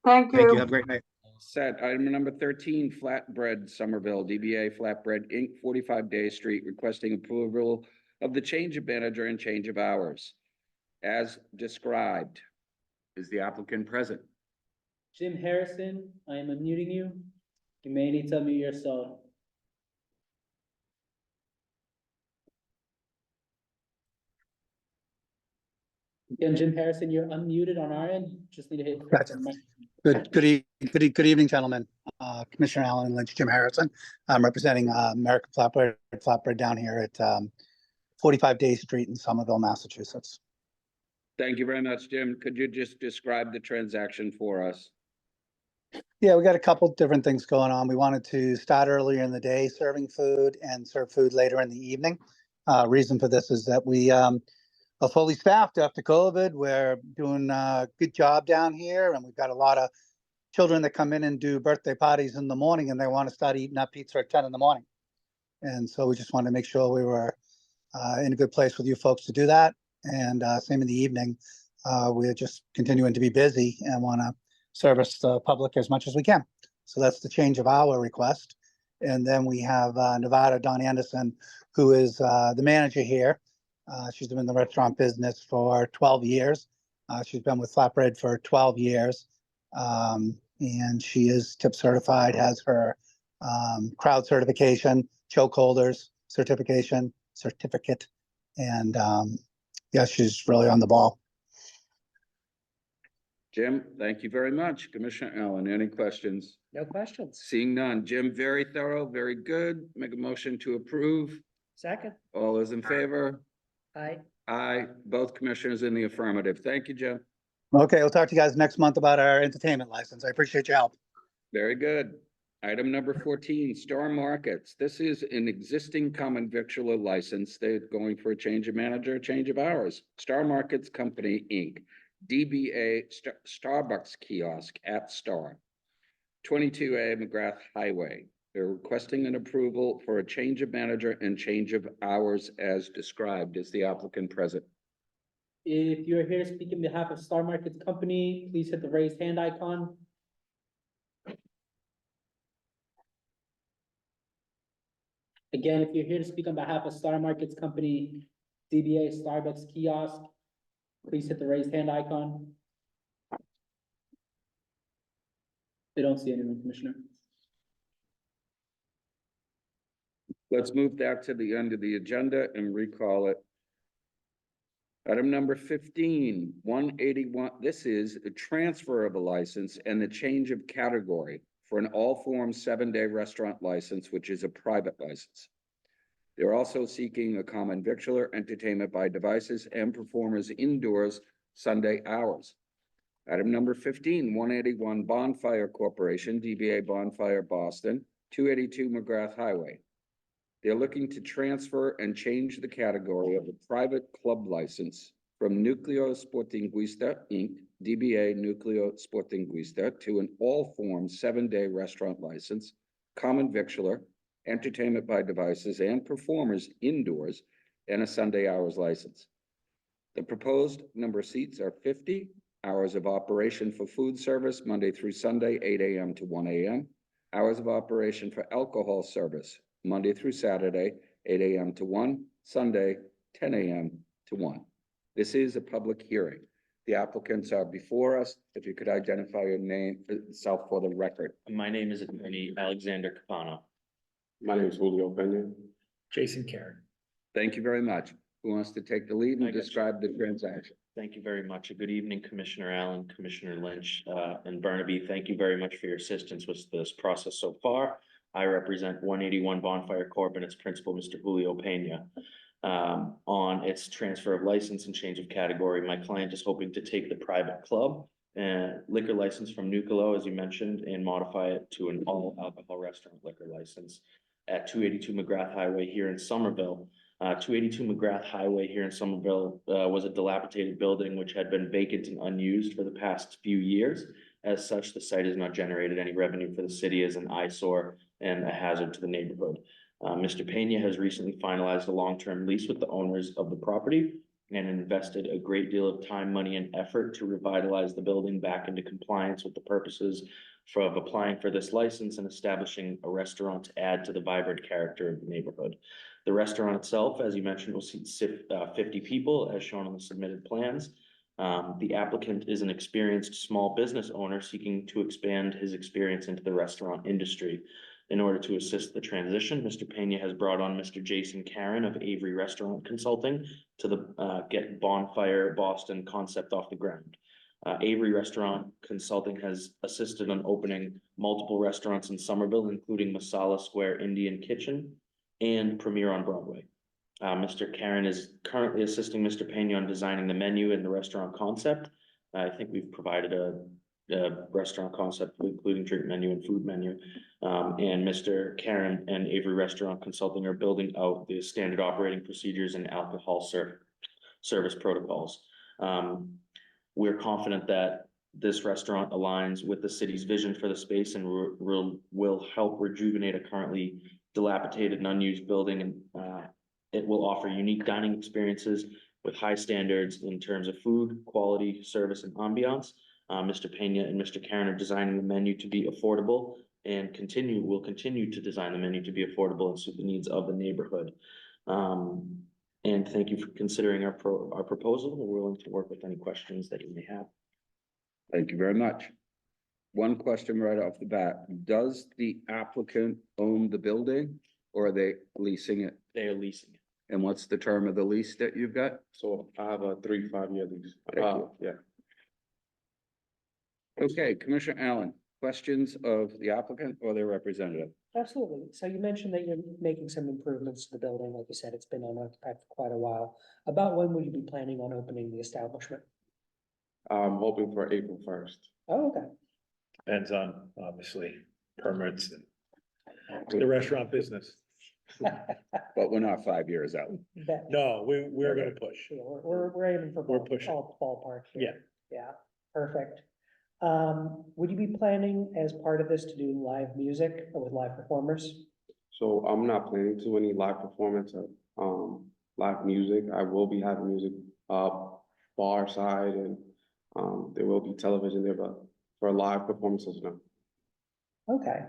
Thank you. Thank you. Have a great night. Set. Item number 13, Flatbread Somerville, DBA Flatbread Inc., 45 Day Street, requesting approval of the change of manager and change of hours. As described, is the applicant present? Jim Harrison, I am unmuting you. You may need to unmute yourself. Again, Jim Harrison, you're unmuted on our end. Just need to hit. Gotcha. Good evening, gentlemen. Commissioner Allen Lynch, Jim Harrison. I'm representing American Flatbread down here at 45 Day Street in Somerville, Massachusetts. Thank you very much, Jim. Could you just describe the transaction for us? Yeah, we got a couple different things going on. We wanted to start earlier in the day serving food and serve food later in the evening. Reason for this is that we are fully staffed after COVID. We're doing a good job down here, and we've got a lot of children that come in and do birthday parties in the morning, and they want to start eating up pizza at 10 in the morning. And so we just wanted to make sure we were in a good place with you folks to do that. And same in the evening. We're just continuing to be busy and want to service the public as much as we can. So that's the change of hour request. And then we have Nevada Dawn Anderson, who is the manager here. She's been in the restaurant business for 12 years. She's been with Flatbread for 12 years. And she is tip certified, has her crowd certification, choke holders certificate. And yeah, she's really on the ball. Jim, thank you very much. Commissioner Allen, any questions? No questions. Seeing none. Jim, very thorough, very good. Make a motion to approve. Second? All those in favor? Aye. Aye. Both commissioners in the affirmative. Thank you, Jim. Okay, we'll talk to you guys next month about our entertainment license. I appreciate your help. Very good. Item number 14, Star Markets. This is an existing common victualler license. They're going for a change of manager, change of hours. Star Markets Company, Inc., DBA Starbucks Kiosk at Star, 22A McGrath Highway. They're requesting an approval for a change of manager and change of hours as described. Is the applicant present? If you're here to speak on behalf of Star Markets Company, please hit the raised hand icon. Again, if you're here to speak on behalf of Star Markets Company, DBA Starbucks Kiosk, please hit the raised hand icon. I don't see anyone, Commissioner. Let's move that to the end of the agenda and recall it. Item number 15, 181. This is a transfer of a license and the change of category for an all-form 7-day restaurant license, which is a private license. They're also seeking a common victualler, entertainment by devices, and performers indoors Sunday hours. Item number 15, 181 Bonfire Corporation, DBA Bonfire Boston, 282 McGrath Highway. They're looking to transfer and change the category of a private club license from Núcleo Sportinguista, Inc., DBA Núcleo Sportinguista, to an all-form 7-day restaurant license, common victualler, entertainment by devices, and performers indoors, and a Sunday hours license. The proposed number of seats are 50, hours of operation for food service, Monday through Sunday, 8 a.m. to 1 a.m., hours of operation for alcohol service, Monday through Saturday, 8 a.m. to 1, Sunday, 10 a.m. to 1. This is a public hearing. The applicants are before us. If you could identify your name itself for the record. My name is attorney Alexander Capano. My name is Julio Pena. Jason Karen. Thank you very much. Who wants to take the lead and describe the transaction? Thank you very much. Good evening, Commissioner Allen, Commissioner Lynch, and Burnaby. Thank you very much for your assistance with this process so far. I represent 181 Bonfire Corp. And its principal, Mr. Julio Pena. On its transfer of license and change of category, my client is hoping to take the private club and liquor license from Núcleo, as you mentioned, and modify it to an all alcohol restaurant liquor license at 282 McGrath Highway here in Somerville. 282 McGrath Highway here in Somerville was a dilapidated building which had been vacant and unused for the past few years. As such, the site has not generated any revenue for the city as an eyesore and a hazard to the neighborhood. Mr. Pena has recently finalized a long-term lease with the owners of the property and invested a great deal of time, money, and effort to revitalize the building back into compliance with the purposes of applying for this license and establishing a restaurant to add to the vibrant character of the neighborhood. The restaurant itself, as you mentioned, will seat 50 people as shown on the submitted plans. The applicant is an experienced small business owner seeking to expand his experience into the restaurant industry. In order to assist the transition, Mr. Pena has brought on Mr. Jason Karen of Avery Restaurant Consulting to get Bonfire Boston concept off the ground. Avery Restaurant Consulting has assisted on opening multiple restaurants in Somerville, including Masala Square Indian Kitchen and Premier on Broadway. Mr. Karen is currently assisting Mr. Pena on designing the menu and the restaurant concept. I think we've provided a restaurant concept, including drink menu and food menu. And Mr. Karen and Avery Restaurant Consulting are building out the standard operating procedures and alcohol service protocols. We're confident that this restaurant aligns with the city's vision for the space and will help rejuvenate a currently dilapidated and unused building. And it will offer unique dining experiences with high standards in terms of food, quality, service, and ambiance. Mr. Pena and Mr. Karen are designing the menu to be affordable and will continue to design the menu to be affordable and suit the needs of the neighborhood. And thank you for considering our proposal. We're willing to work with any questions that you may have. Thank you very much. One question right off the bat. Does the applicant own the building or are they leasing it? They are leasing it. And what's the term of the lease that you've got? So I have a 3-5 year lease. Thank you. Yeah. Okay, Commissioner Allen, questions of the applicant or their representative? Absolutely. So you mentioned that you're making some improvements to the building. Like you said, it's been unoccupied for quite a while. About when will you be planning on opening the establishment? I'm hoping for April 1st. Oh, okay. Depends on, obviously, permits and the restaurant business. But we're not 5 years out. No, we're gonna push. Yeah, we're aiming for We're pushing. ballpark. Yeah. here. Yeah, perfect. Would you be planning as part of this to do live music or with live performers? So I'm not planning to any live performance of live music. I will be having music bar side and there will be television there, but for live performances, no. Okay.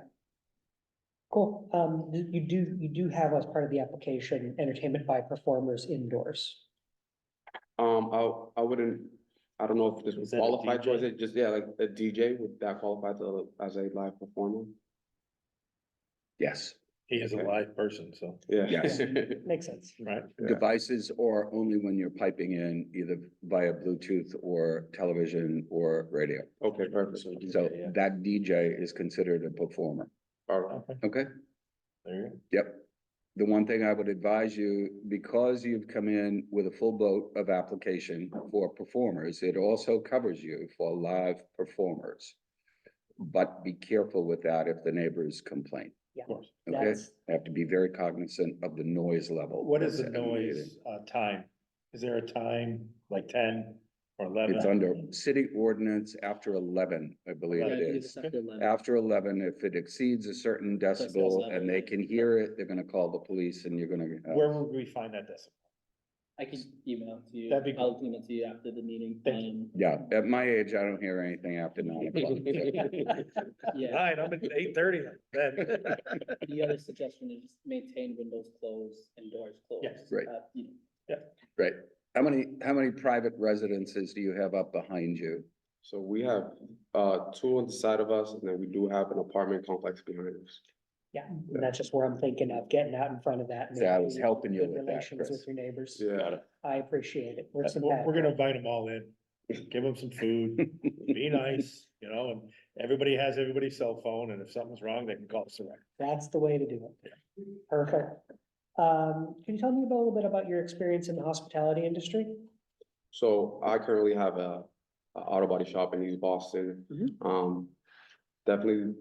Cool. You do have as part of the application, entertainment by performers indoors. I wouldn't, I don't know if this would Is that a qualify towards DJ? it, just, yeah, like a DJ, would that qualify as a live performer? Yes. He is a Okay. live person, so. Yeah. Yes. Makes sense. Right. Devices are only when you're piping in either via Bluetooth or television or radio. Okay, perfect. So that DJ is considered a performer. All right. Okay? There you go. Yep. The one thing I would advise you, because you've come in with a full boat of application for performers, it also covers you for live performers. But be careful with that if the neighbors complain. Yeah. Of course. Okay? That's- Have to be very cognizant of the noise level. What is the that's emanating. noise, time? Is there a time, like 10 or 11? It's under city ordinance after 11, I believe Yeah, I it believe is. it's after 11. After 11, if it exceeds a certain decibel and they can hear it, they're gonna call the police and you're gonna. Where would we find that decibel? I can email it to you. That'd be I'll email it to you after the meeting. Yeah, at my age, I don't hear anything after 9 o'clock. Yeah. Right, I'm at 8:30 then. The other suggestion is just maintain windows closed and doors closed. Yes. Right. You know, Right. How many private residences do you have up behind you? So we have, two on the side of us, and then we do have an apartment complex behind us. Yeah, and that's just where I'm thinking of getting out in front of that. and Yeah, I making was helping you good with that, relations Chris. With your neighbors. Yeah. I appreciate it. We're We're simpatico. gonna invite them all in, give them some food, be nice, and everybody has everybody's cell phone, and if something's wrong, they can call us direct. That's the way to do it. Perfect. Can you tell me a little bit about your experience in the hospitality industry? So I currently have a auto body shop in East Boston. Definitely,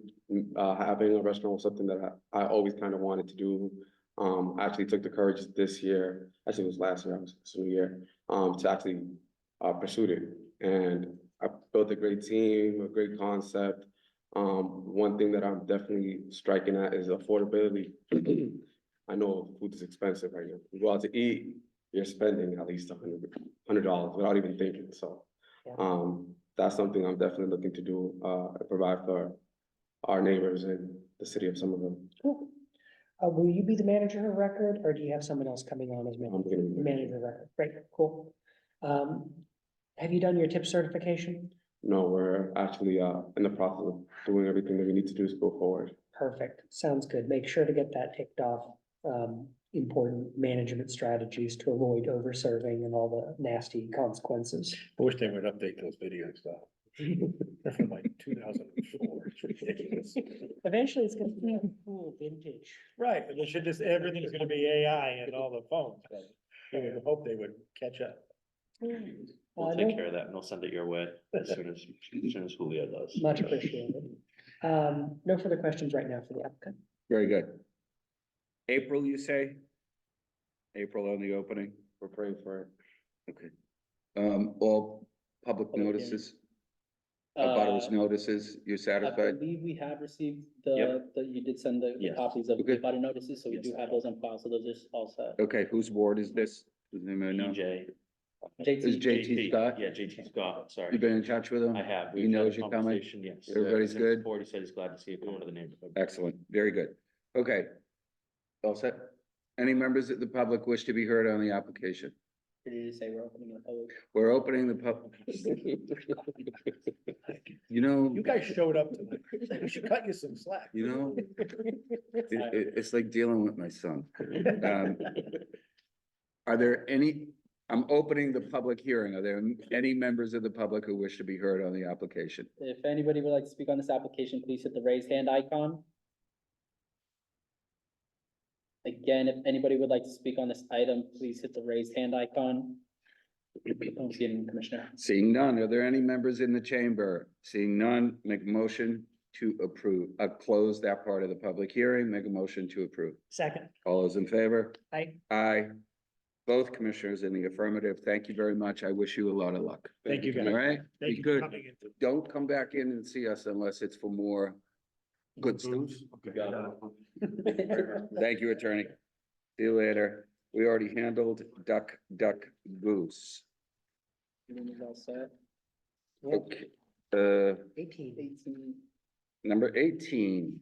having a restaurant was something that I always kind of wanted to do. I actually took the courage this year, actually it was last year, it's a new year, to actually, pursue it. And I built a great team, a great concept. One thing that I'm definitely striking at is affordability. I know food is expensive right now. You go out to eat, you're spending at least $100 without even thinking, so. That's something I'm definitely looking to do, provide for our neighbors in the city of Somerville. Cool. Will you be the manager of record or do you have someone else coming on as I'm gonna be manager of record? Great, cool. Have you done your tip certification? No, we're actually, in the process of doing everything that we need to do to go forward. Perfect. Sounds good. Make sure to get that ticked off. Important management strategies to avoid over serving and all the nasty consequences. I wish they would update those videos though. They're from like 2004, it's ridiculous. Eventually it's gonna be cool vintage. Right, but they should just, everything's gonna be AI and all the phones, but I would hope they would catch up. We'll no- take care of that and we'll send it your way as soon as Julio does. Much appreciated. No further questions right now for the applicant. Very good. April, you say? April on the opening? We're praying for it. Okay. All public notices, abutters notices, you're I satisfied? believe we have received Yep. you did send the Yes. copies of the Okay. butter notices, so we do have those on file, so those are all set. Okay, whose ward is this? Does anybody know? EJ. Is JT Scott? Yeah, JT Scott, sorry. You been in touch with him? I have. He We've had a knows you're coming? conversation, yes. Everybody's Since good? before, he said he's glad to see you coming to the neighborhood. Excellent, very good. Okay. All set? Any members of the public wish to be heard on the application? Did you say we're opening the public? We're opening the public. You know, You guys showed up tonight. We should cut you some slack. you know, it's like dealing with my son. Are there any, I'm opening the public hearing. Are there any members of the public who wish to be heard on the application? If anybody would like to speak on this application, please hit the raised hand icon. Again, if anybody would like to speak on this item, please hit the raised hand icon. Don't see any, Commissioner. Seeing none, are there any members in the chamber? Seeing none, make a motion to approve, close that part of the public hearing, make a motion to approve. Second. All those in favor? Aye. Aye. Both commissioners in the affirmative. Thank you very much. I wish you a lot of luck. Thank you, guys. All right? Thank Be you for good. coming in. Don't come back in and see us unless it's for more good stuff. Thank you, attorney. See you later. We already handled duck, goose. Everything is all set. Okay, 18. number 18.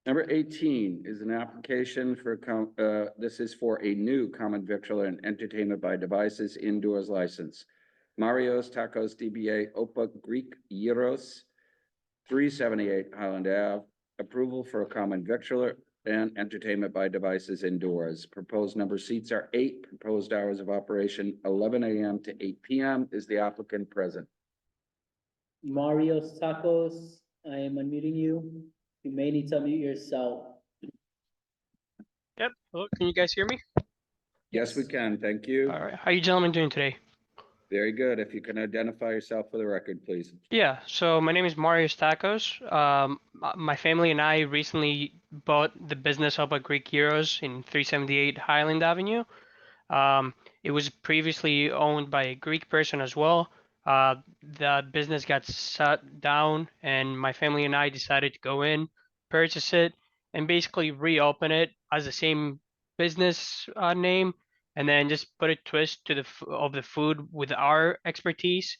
Number 18 is an application for, this is for a new common victular and entertainment by devices indoors license. Mario's Tacos DBA Opa Greek Gyros, 378 Highland Ave. Approval for a common victular and entertainment by devices indoors. Proposed number of seats are 8. Proposed hours of operation 11 a.m. to 8 p.m. Is the applicant present? Mario's Tacos, I am unmuting you. You may need to unmute yourself. Yep. Hello, can you guys hear me? Yes, we can. Thank you. All right. How you gentlemen doing today? Very good. If you can identify yourself for the record, please. Yeah. So my name is Marius Tacos. My family and I recently bought the business up at Greek Heroes in 378 Highland Avenue. It was previously owned by a Greek person as well. The business got shut down, and my family and I decided to go in, purchase it, and basically reopen it as the same business name, and then just put a twist to the food with our expertise.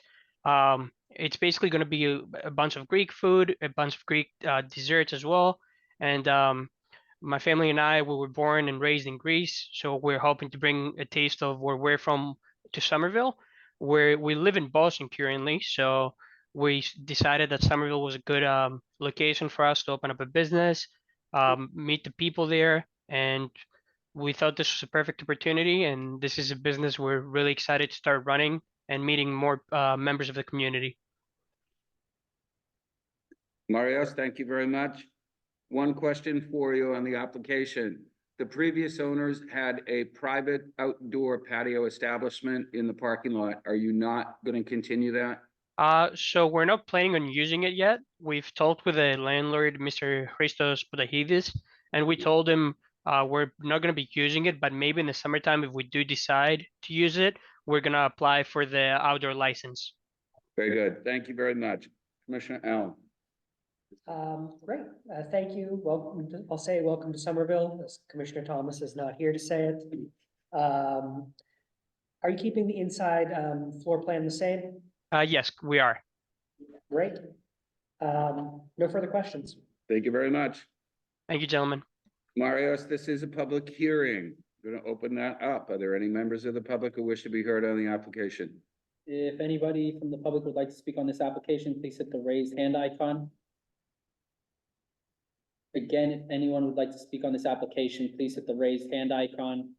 It's basically going to be a bunch of Greek food, a bunch of Greek desserts as well, and my family and I, we were born and raised in Greece, so we're hoping to bring a taste of where we're from to Somerville, where we live in Boston currently. So we decided that Somerville was a good location for us to open up a business, meet the people there, and we thought this was a perfect opportunity. And this is a business we're really excited to start running and meeting more members of the community. Marios, thank you very much. One question for you on the application. The previous owners had a private outdoor patio establishment in the parking lot. Are you not going to continue that? So we're not planning on using it yet. We've talked with the landlord, Mr. Christos Potahidis, and we told him we're not going to be using it, but maybe in the summertime, if we do decide to use it, we're going to apply for the outdoor license. Very good. Thank you very much. Commissioner Allen. Great. Thank you. Well, I'll say welcome to Somerville, as Commissioner Thomas is not here to say it. Are you keeping the inside floor plan the same? Yes, we are. Great. No further questions. Thank you very much. Thank you, gentlemen. Marios, this is a public hearing. I'm going to open that up. Are there any members of the public who wish to be heard on the application? If anybody from the public would like to speak on this application, please hit the raised hand icon. Again, if anyone would like to speak on this application, please hit the raised hand icon.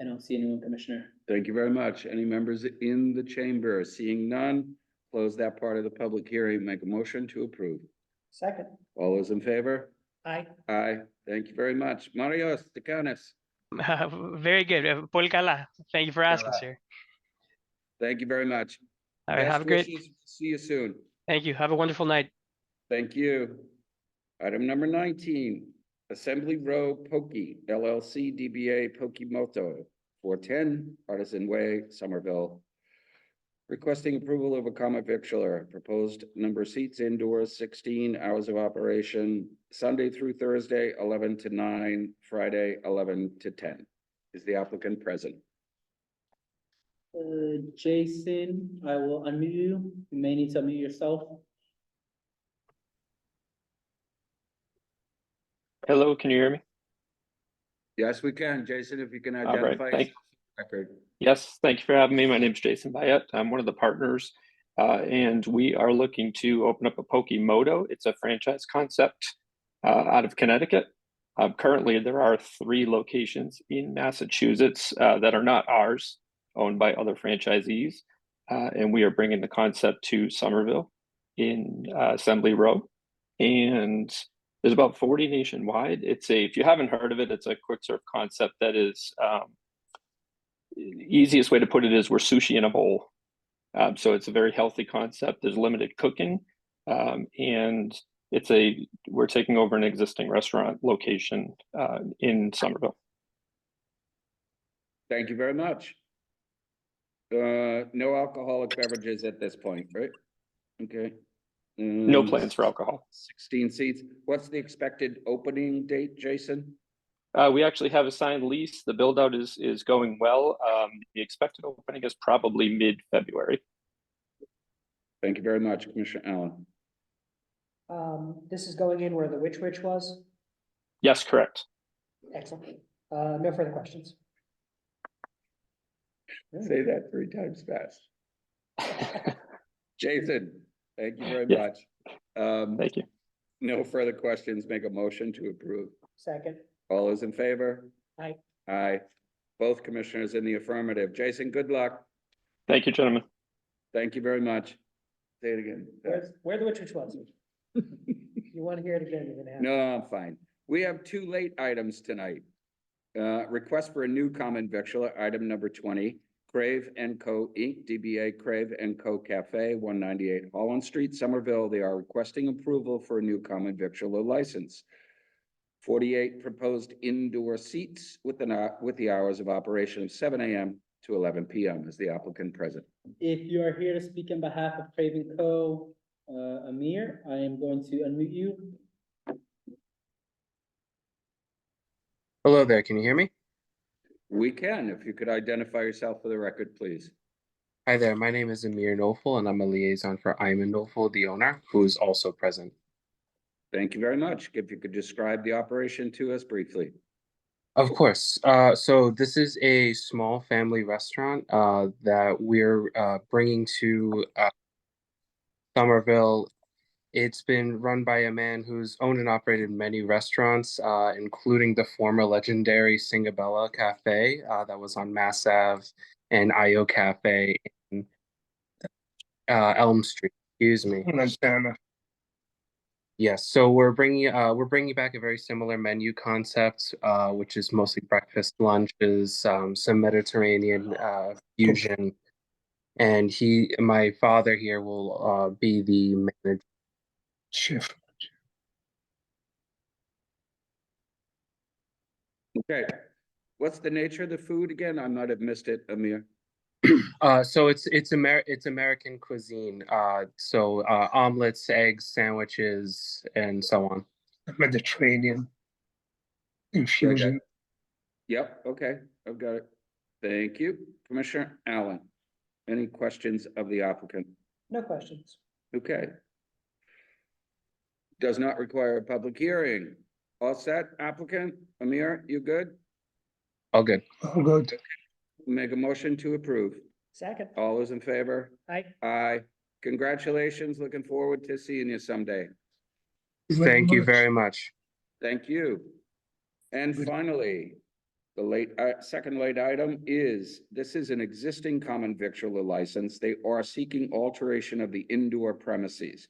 I don't see anyone, Commissioner. Thank you very much. Any members in the chamber? Seeing none, close that part of the public hearing. Make a motion to approve. Second. All those in favor? Aye. Aye. Thank you very much. Marios Takanis. Very good. Πολύ καλά. Thank you for asking, sir. Thank you very much. All right, Best have a great. wishes. See you soon. Thank you. Have a wonderful night. Thank you. Item number 19, Assembly Row Pokey LLC DBA Pokimoto, 410 Artisan Way, Somerville. Requesting approval of a common victular. Proposed number of seats indoors, 16 hours of operation, Sunday through Thursday, 11 to 9, Friday, 11 to 10. Is the applicant present? Jason, I will unmute you. You may need to unmute yourself. Hello, can you hear me? Yes, we can. Jason, if you can All right, identify yourself for the record. Yes, thank you for having me. My name is Jason Bayet. I'm one of the partners, and we are looking to open up a Pokimoto. It's a franchise concept out of Connecticut. Currently, there are 3 locations in Massachusetts that are not ours, owned by other franchisees, and we are bringing the concept to Somerville in Assembly Row, and there's about 40 nationwide. If you haven't heard of it, it's a quick serve concept that is, easiest way to put it is we're sushi in a bowl. So it's a very healthy concept. There's limited cooking, and we're taking over an existing restaurant location in Somerville. Thank you very much. No alcoholic beverages at this point, right? Okay. No plans for alcohol. 16 seats. What's the expected opening date, Jason? We actually have a signed lease. The build out is going well. The expected opening is probably mid-February. Thank you very much, Commissioner Allen. This is going in where the Witch was. Yes, correct. Excellent. No further questions. Say that 3 times fast. Jason, thank you very Yes. much. Thank you. No further questions. Make a motion to approve. Second. All those in favor? Aye. Aye. Both commissioners in the affirmative. Jason, good luck. Thank you, gentlemen. Thank you very much. Say it again. Where the Witch was. You want to hear it again, you're gonna have. No, I'm fine. We have 2 late items tonight. Request for a new common victular, item number 20, Crave and Co. Inc., DBA Crave and Co. Cafe, 198 Holland Street, Somerville. They are requesting approval for a new common victular license. 48 proposed indoor seats with the hours of operation of 7 a.m. to 11 p.m. Is the applicant present? If you are here to speak on behalf of Craven Co., Amir, I am going to unmute you. Hello there, can you hear me? We can. If you could identify yourself for the record, please. Hi there, my name is Amir Nofel and I'm a liaison for Ayman Nofel, the owner, who is also present. Thank you very much. If you could describe the operation to us briefly. Of course. So this is a small family restaurant that we're bringing to Somerville. It's been run by a man who's owned and operated many restaurants, including the former legendary Singabella Cafe that was on Mass Ave, and IO Cafe in Elm Street. Excuse me. Yes, so we're bringing back a very similar menu concept, which is mostly breakfast, lunches, some Mediterranean fusion, and my father here will be the manager. Chef. Okay. What's the nature of the food again? I might have missed it, Amir. So it's American cuisine. So omelets, eggs, sandwiches, and so on. Mediterranean infusion. Yep, okay, I've got it. Thank you. Commissioner Allen, any questions of the applicant? No questions. Okay. Does not require a public hearing. All set, applicant? Amir, you good? All good. All good. Make a motion to approve. Second. All those in favor? Aye. Aye. Congratulations. Looking forward to seeing you someday. Thank you very much. Thank you. And finally, the second late item is, this is an existing common victualler license. They are seeking alteration of the indoor premises.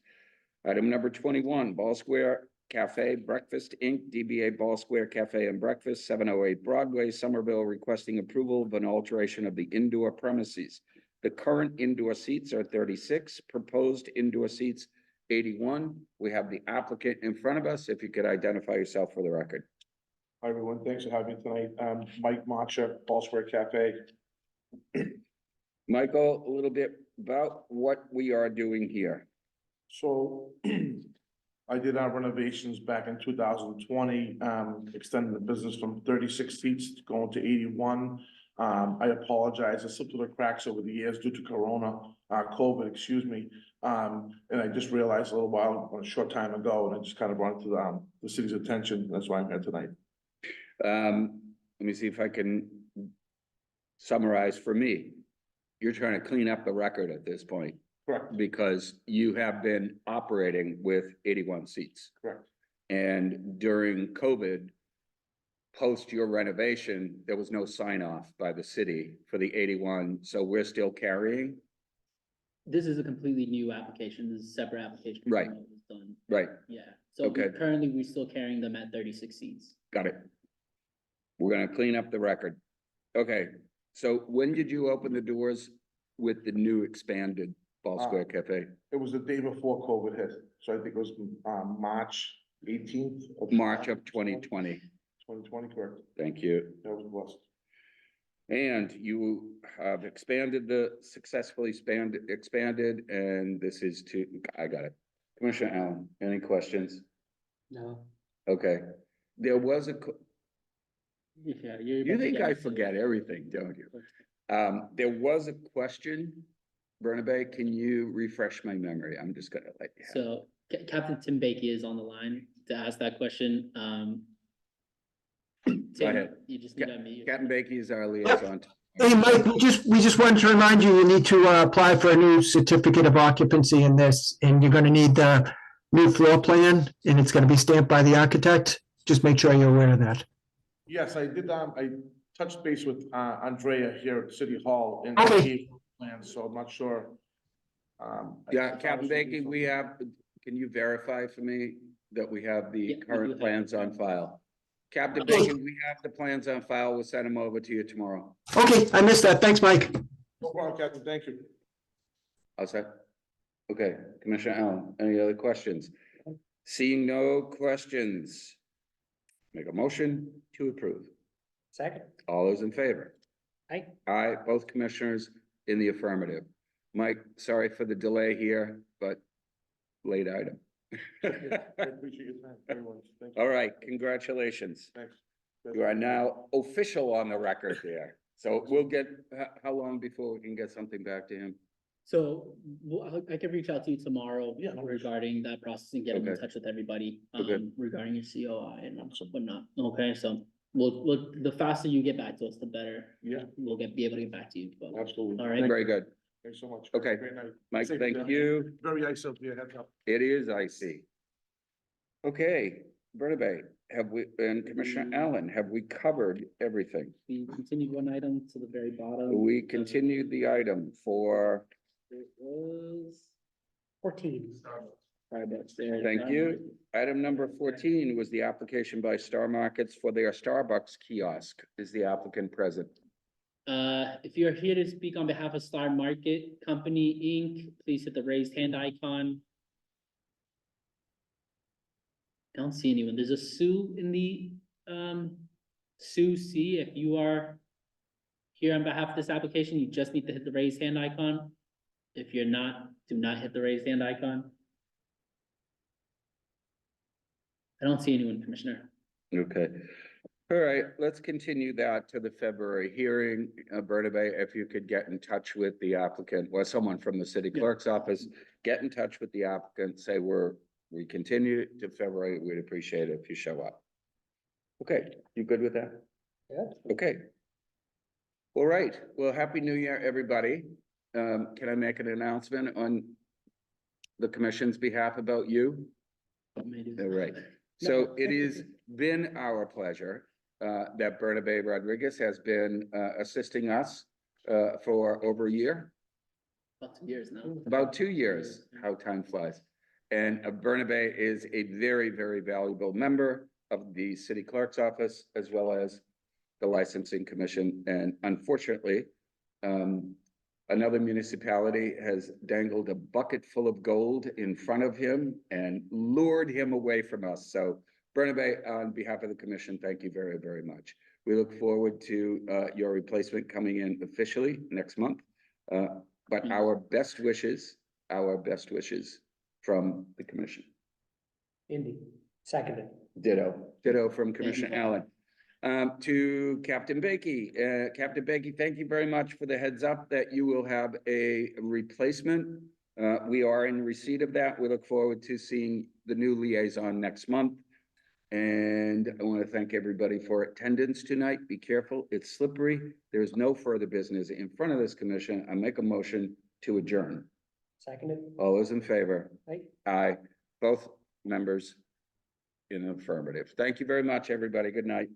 Item number 21, Ball Square Cafe Breakfast Inc., DBA Ball Square Cafe and Breakfast, 708 Broadway, Somerville, requesting approval of an alteration of the indoor premises. The current indoor seats are 36, proposed indoor seats 81. We have the applicant in front of us. If you could identify yourself for the record. Hi, everyone. Thanks for having me tonight. Mike Macha, Ball Square Cafe. Michael, a little bit about what we are doing here. So I did our renovations back in 2020, extending the business from 36 seats to going to 81. I apologize. I slipped through the cracks over the years due to COVID, excuse me. And I just realized a little while, a short time ago, and I just kind of brought it to the city's attention. That's why I'm here tonight. Let me see if I can summarize for me. You're trying to clean up the record at this point. Correct. Because you have been operating with 81 seats. Correct. And during COVID, post your renovation, there was no sign off by the city for the 81. So we're still carrying. This is a completely new application. This is a separate application. from Right. what was done. Right. Yeah. So Okay. currently we're still carrying them at 36 seats. Got it. We're gonna clean up the record. Okay. So when did you open the doors with the new expanded Ball Square Cafe? It was the day before COVID hit. So I think it was March 18th. March of 2020. 2020, correct. Thank you. That was blessed. And you have successfully expanded, and this is I got it. Commissioner Allen, any questions? No. Okay. There was Yeah, you think I forget everything, don't you? There was a question. Bernabe, can you refresh my memory? I'm just gonna let you have it. So Captain Tim Bakey is on the line to ask that question. Go Tim, ahead. you just need to unmute. Captain Bakey is our liaison. Hey, Mike, we just wanted to remind you, you need to apply for a new certificate of occupancy in this, and you're gonna need the new floor plan, and it's gonna be stamped by the architect. Just make sure you're aware of that. Yes, I did, I touched base with, Andrea here at City Hall and Okay. gave plans, so I'm not sure. Yeah, Captain Bakey, we have, can you verify for me that we have the Yeah, we do current have plans it. on file? Captain Okay. Bakey, we have the plans on file. We'll send them over to you tomorrow. Okay, I missed that. Thanks, Mike. No problem, Captain, thank you. How's that? Okay, Commissioner Allen, any other questions? Seeing no questions. Make a motion to approve. Second. All those in favor? Aye. Aye, both commissioners in the affirmative. Mike, sorry for the delay here, but late item. I appreciate your time very much. Thank you. All right, congratulations. Thanks. You are now official on the record there. So we'll get, how long before we can get something back to him? So I can reach out to you tomorrow Yeah, no worries. regarding that process and get in Okay. touch with everybody Okay. regarding your COI and whatnot. Okay, so we'll the faster you get back to us, the better. Yeah. We'll be able to get back to you. But, Absolutely. all right. Very good. Thanks so much. Okay. Great night. Mike, Safe thank journey. you. Very icy up here, heads up. It is icy. Okay, Bernabe, have we, and Commissioner Allen, have we covered everything? We continued one item to the very bottom. We continued the item for, It was 14. right upstairs. thank you. Item number 14 was the application by Star Markets for their Starbucks kiosk. Is the applicant present? If you're here to speak on behalf of Star Market Company, Inc., please hit the raised hand icon. I don't see anyone. There's a Sue in the, Sue C. If you are here on behalf of this application, you just need to hit the raised hand icon. If you're not, do not hit the raised hand icon. I don't see anyone, Commissioner. Okay. All right, let's continue that to the February hearing. Bernabe, if you could get in touch with the applicant, or someone from the city clerk's office, get in touch with the applicant, say we continue to February, we'd appreciate it if you show up. Okay, you good with that? Yeah. Okay. All right, well, Happy New Year, everybody. Can I make an announcement on the commission's behalf about you? All right, so it has been our pleasure that Bernabe Rodriguez has been assisting us for over a year. About 2 years now. About 2 years, how time flies. And Bernabe is a very, very valuable member of the city clerk's office as well as the licensing commission. And unfortunately, another municipality has dangled a bucket full of gold in front of him and lured him away from us. So Bernabe, on behalf of the commission, thank you very, very much. We look forward to your replacement coming in officially next month. But our best wishes from the commission. Indy. Seconded. Ditto from Commissioner Allen. To Captain Bakey. Captain Bakey, thank you very much for the heads up that you will have a replacement. We are in receipt of that. We look forward to seeing the new liaison next month. And I want to thank everybody for attendance tonight. Be careful, it's slippery. There's no further business in front of this commission. I make a motion to adjourn. Seconded. All those in favor? Aye. Aye. Both members in affirmative. Thank you very much, everybody. Good night.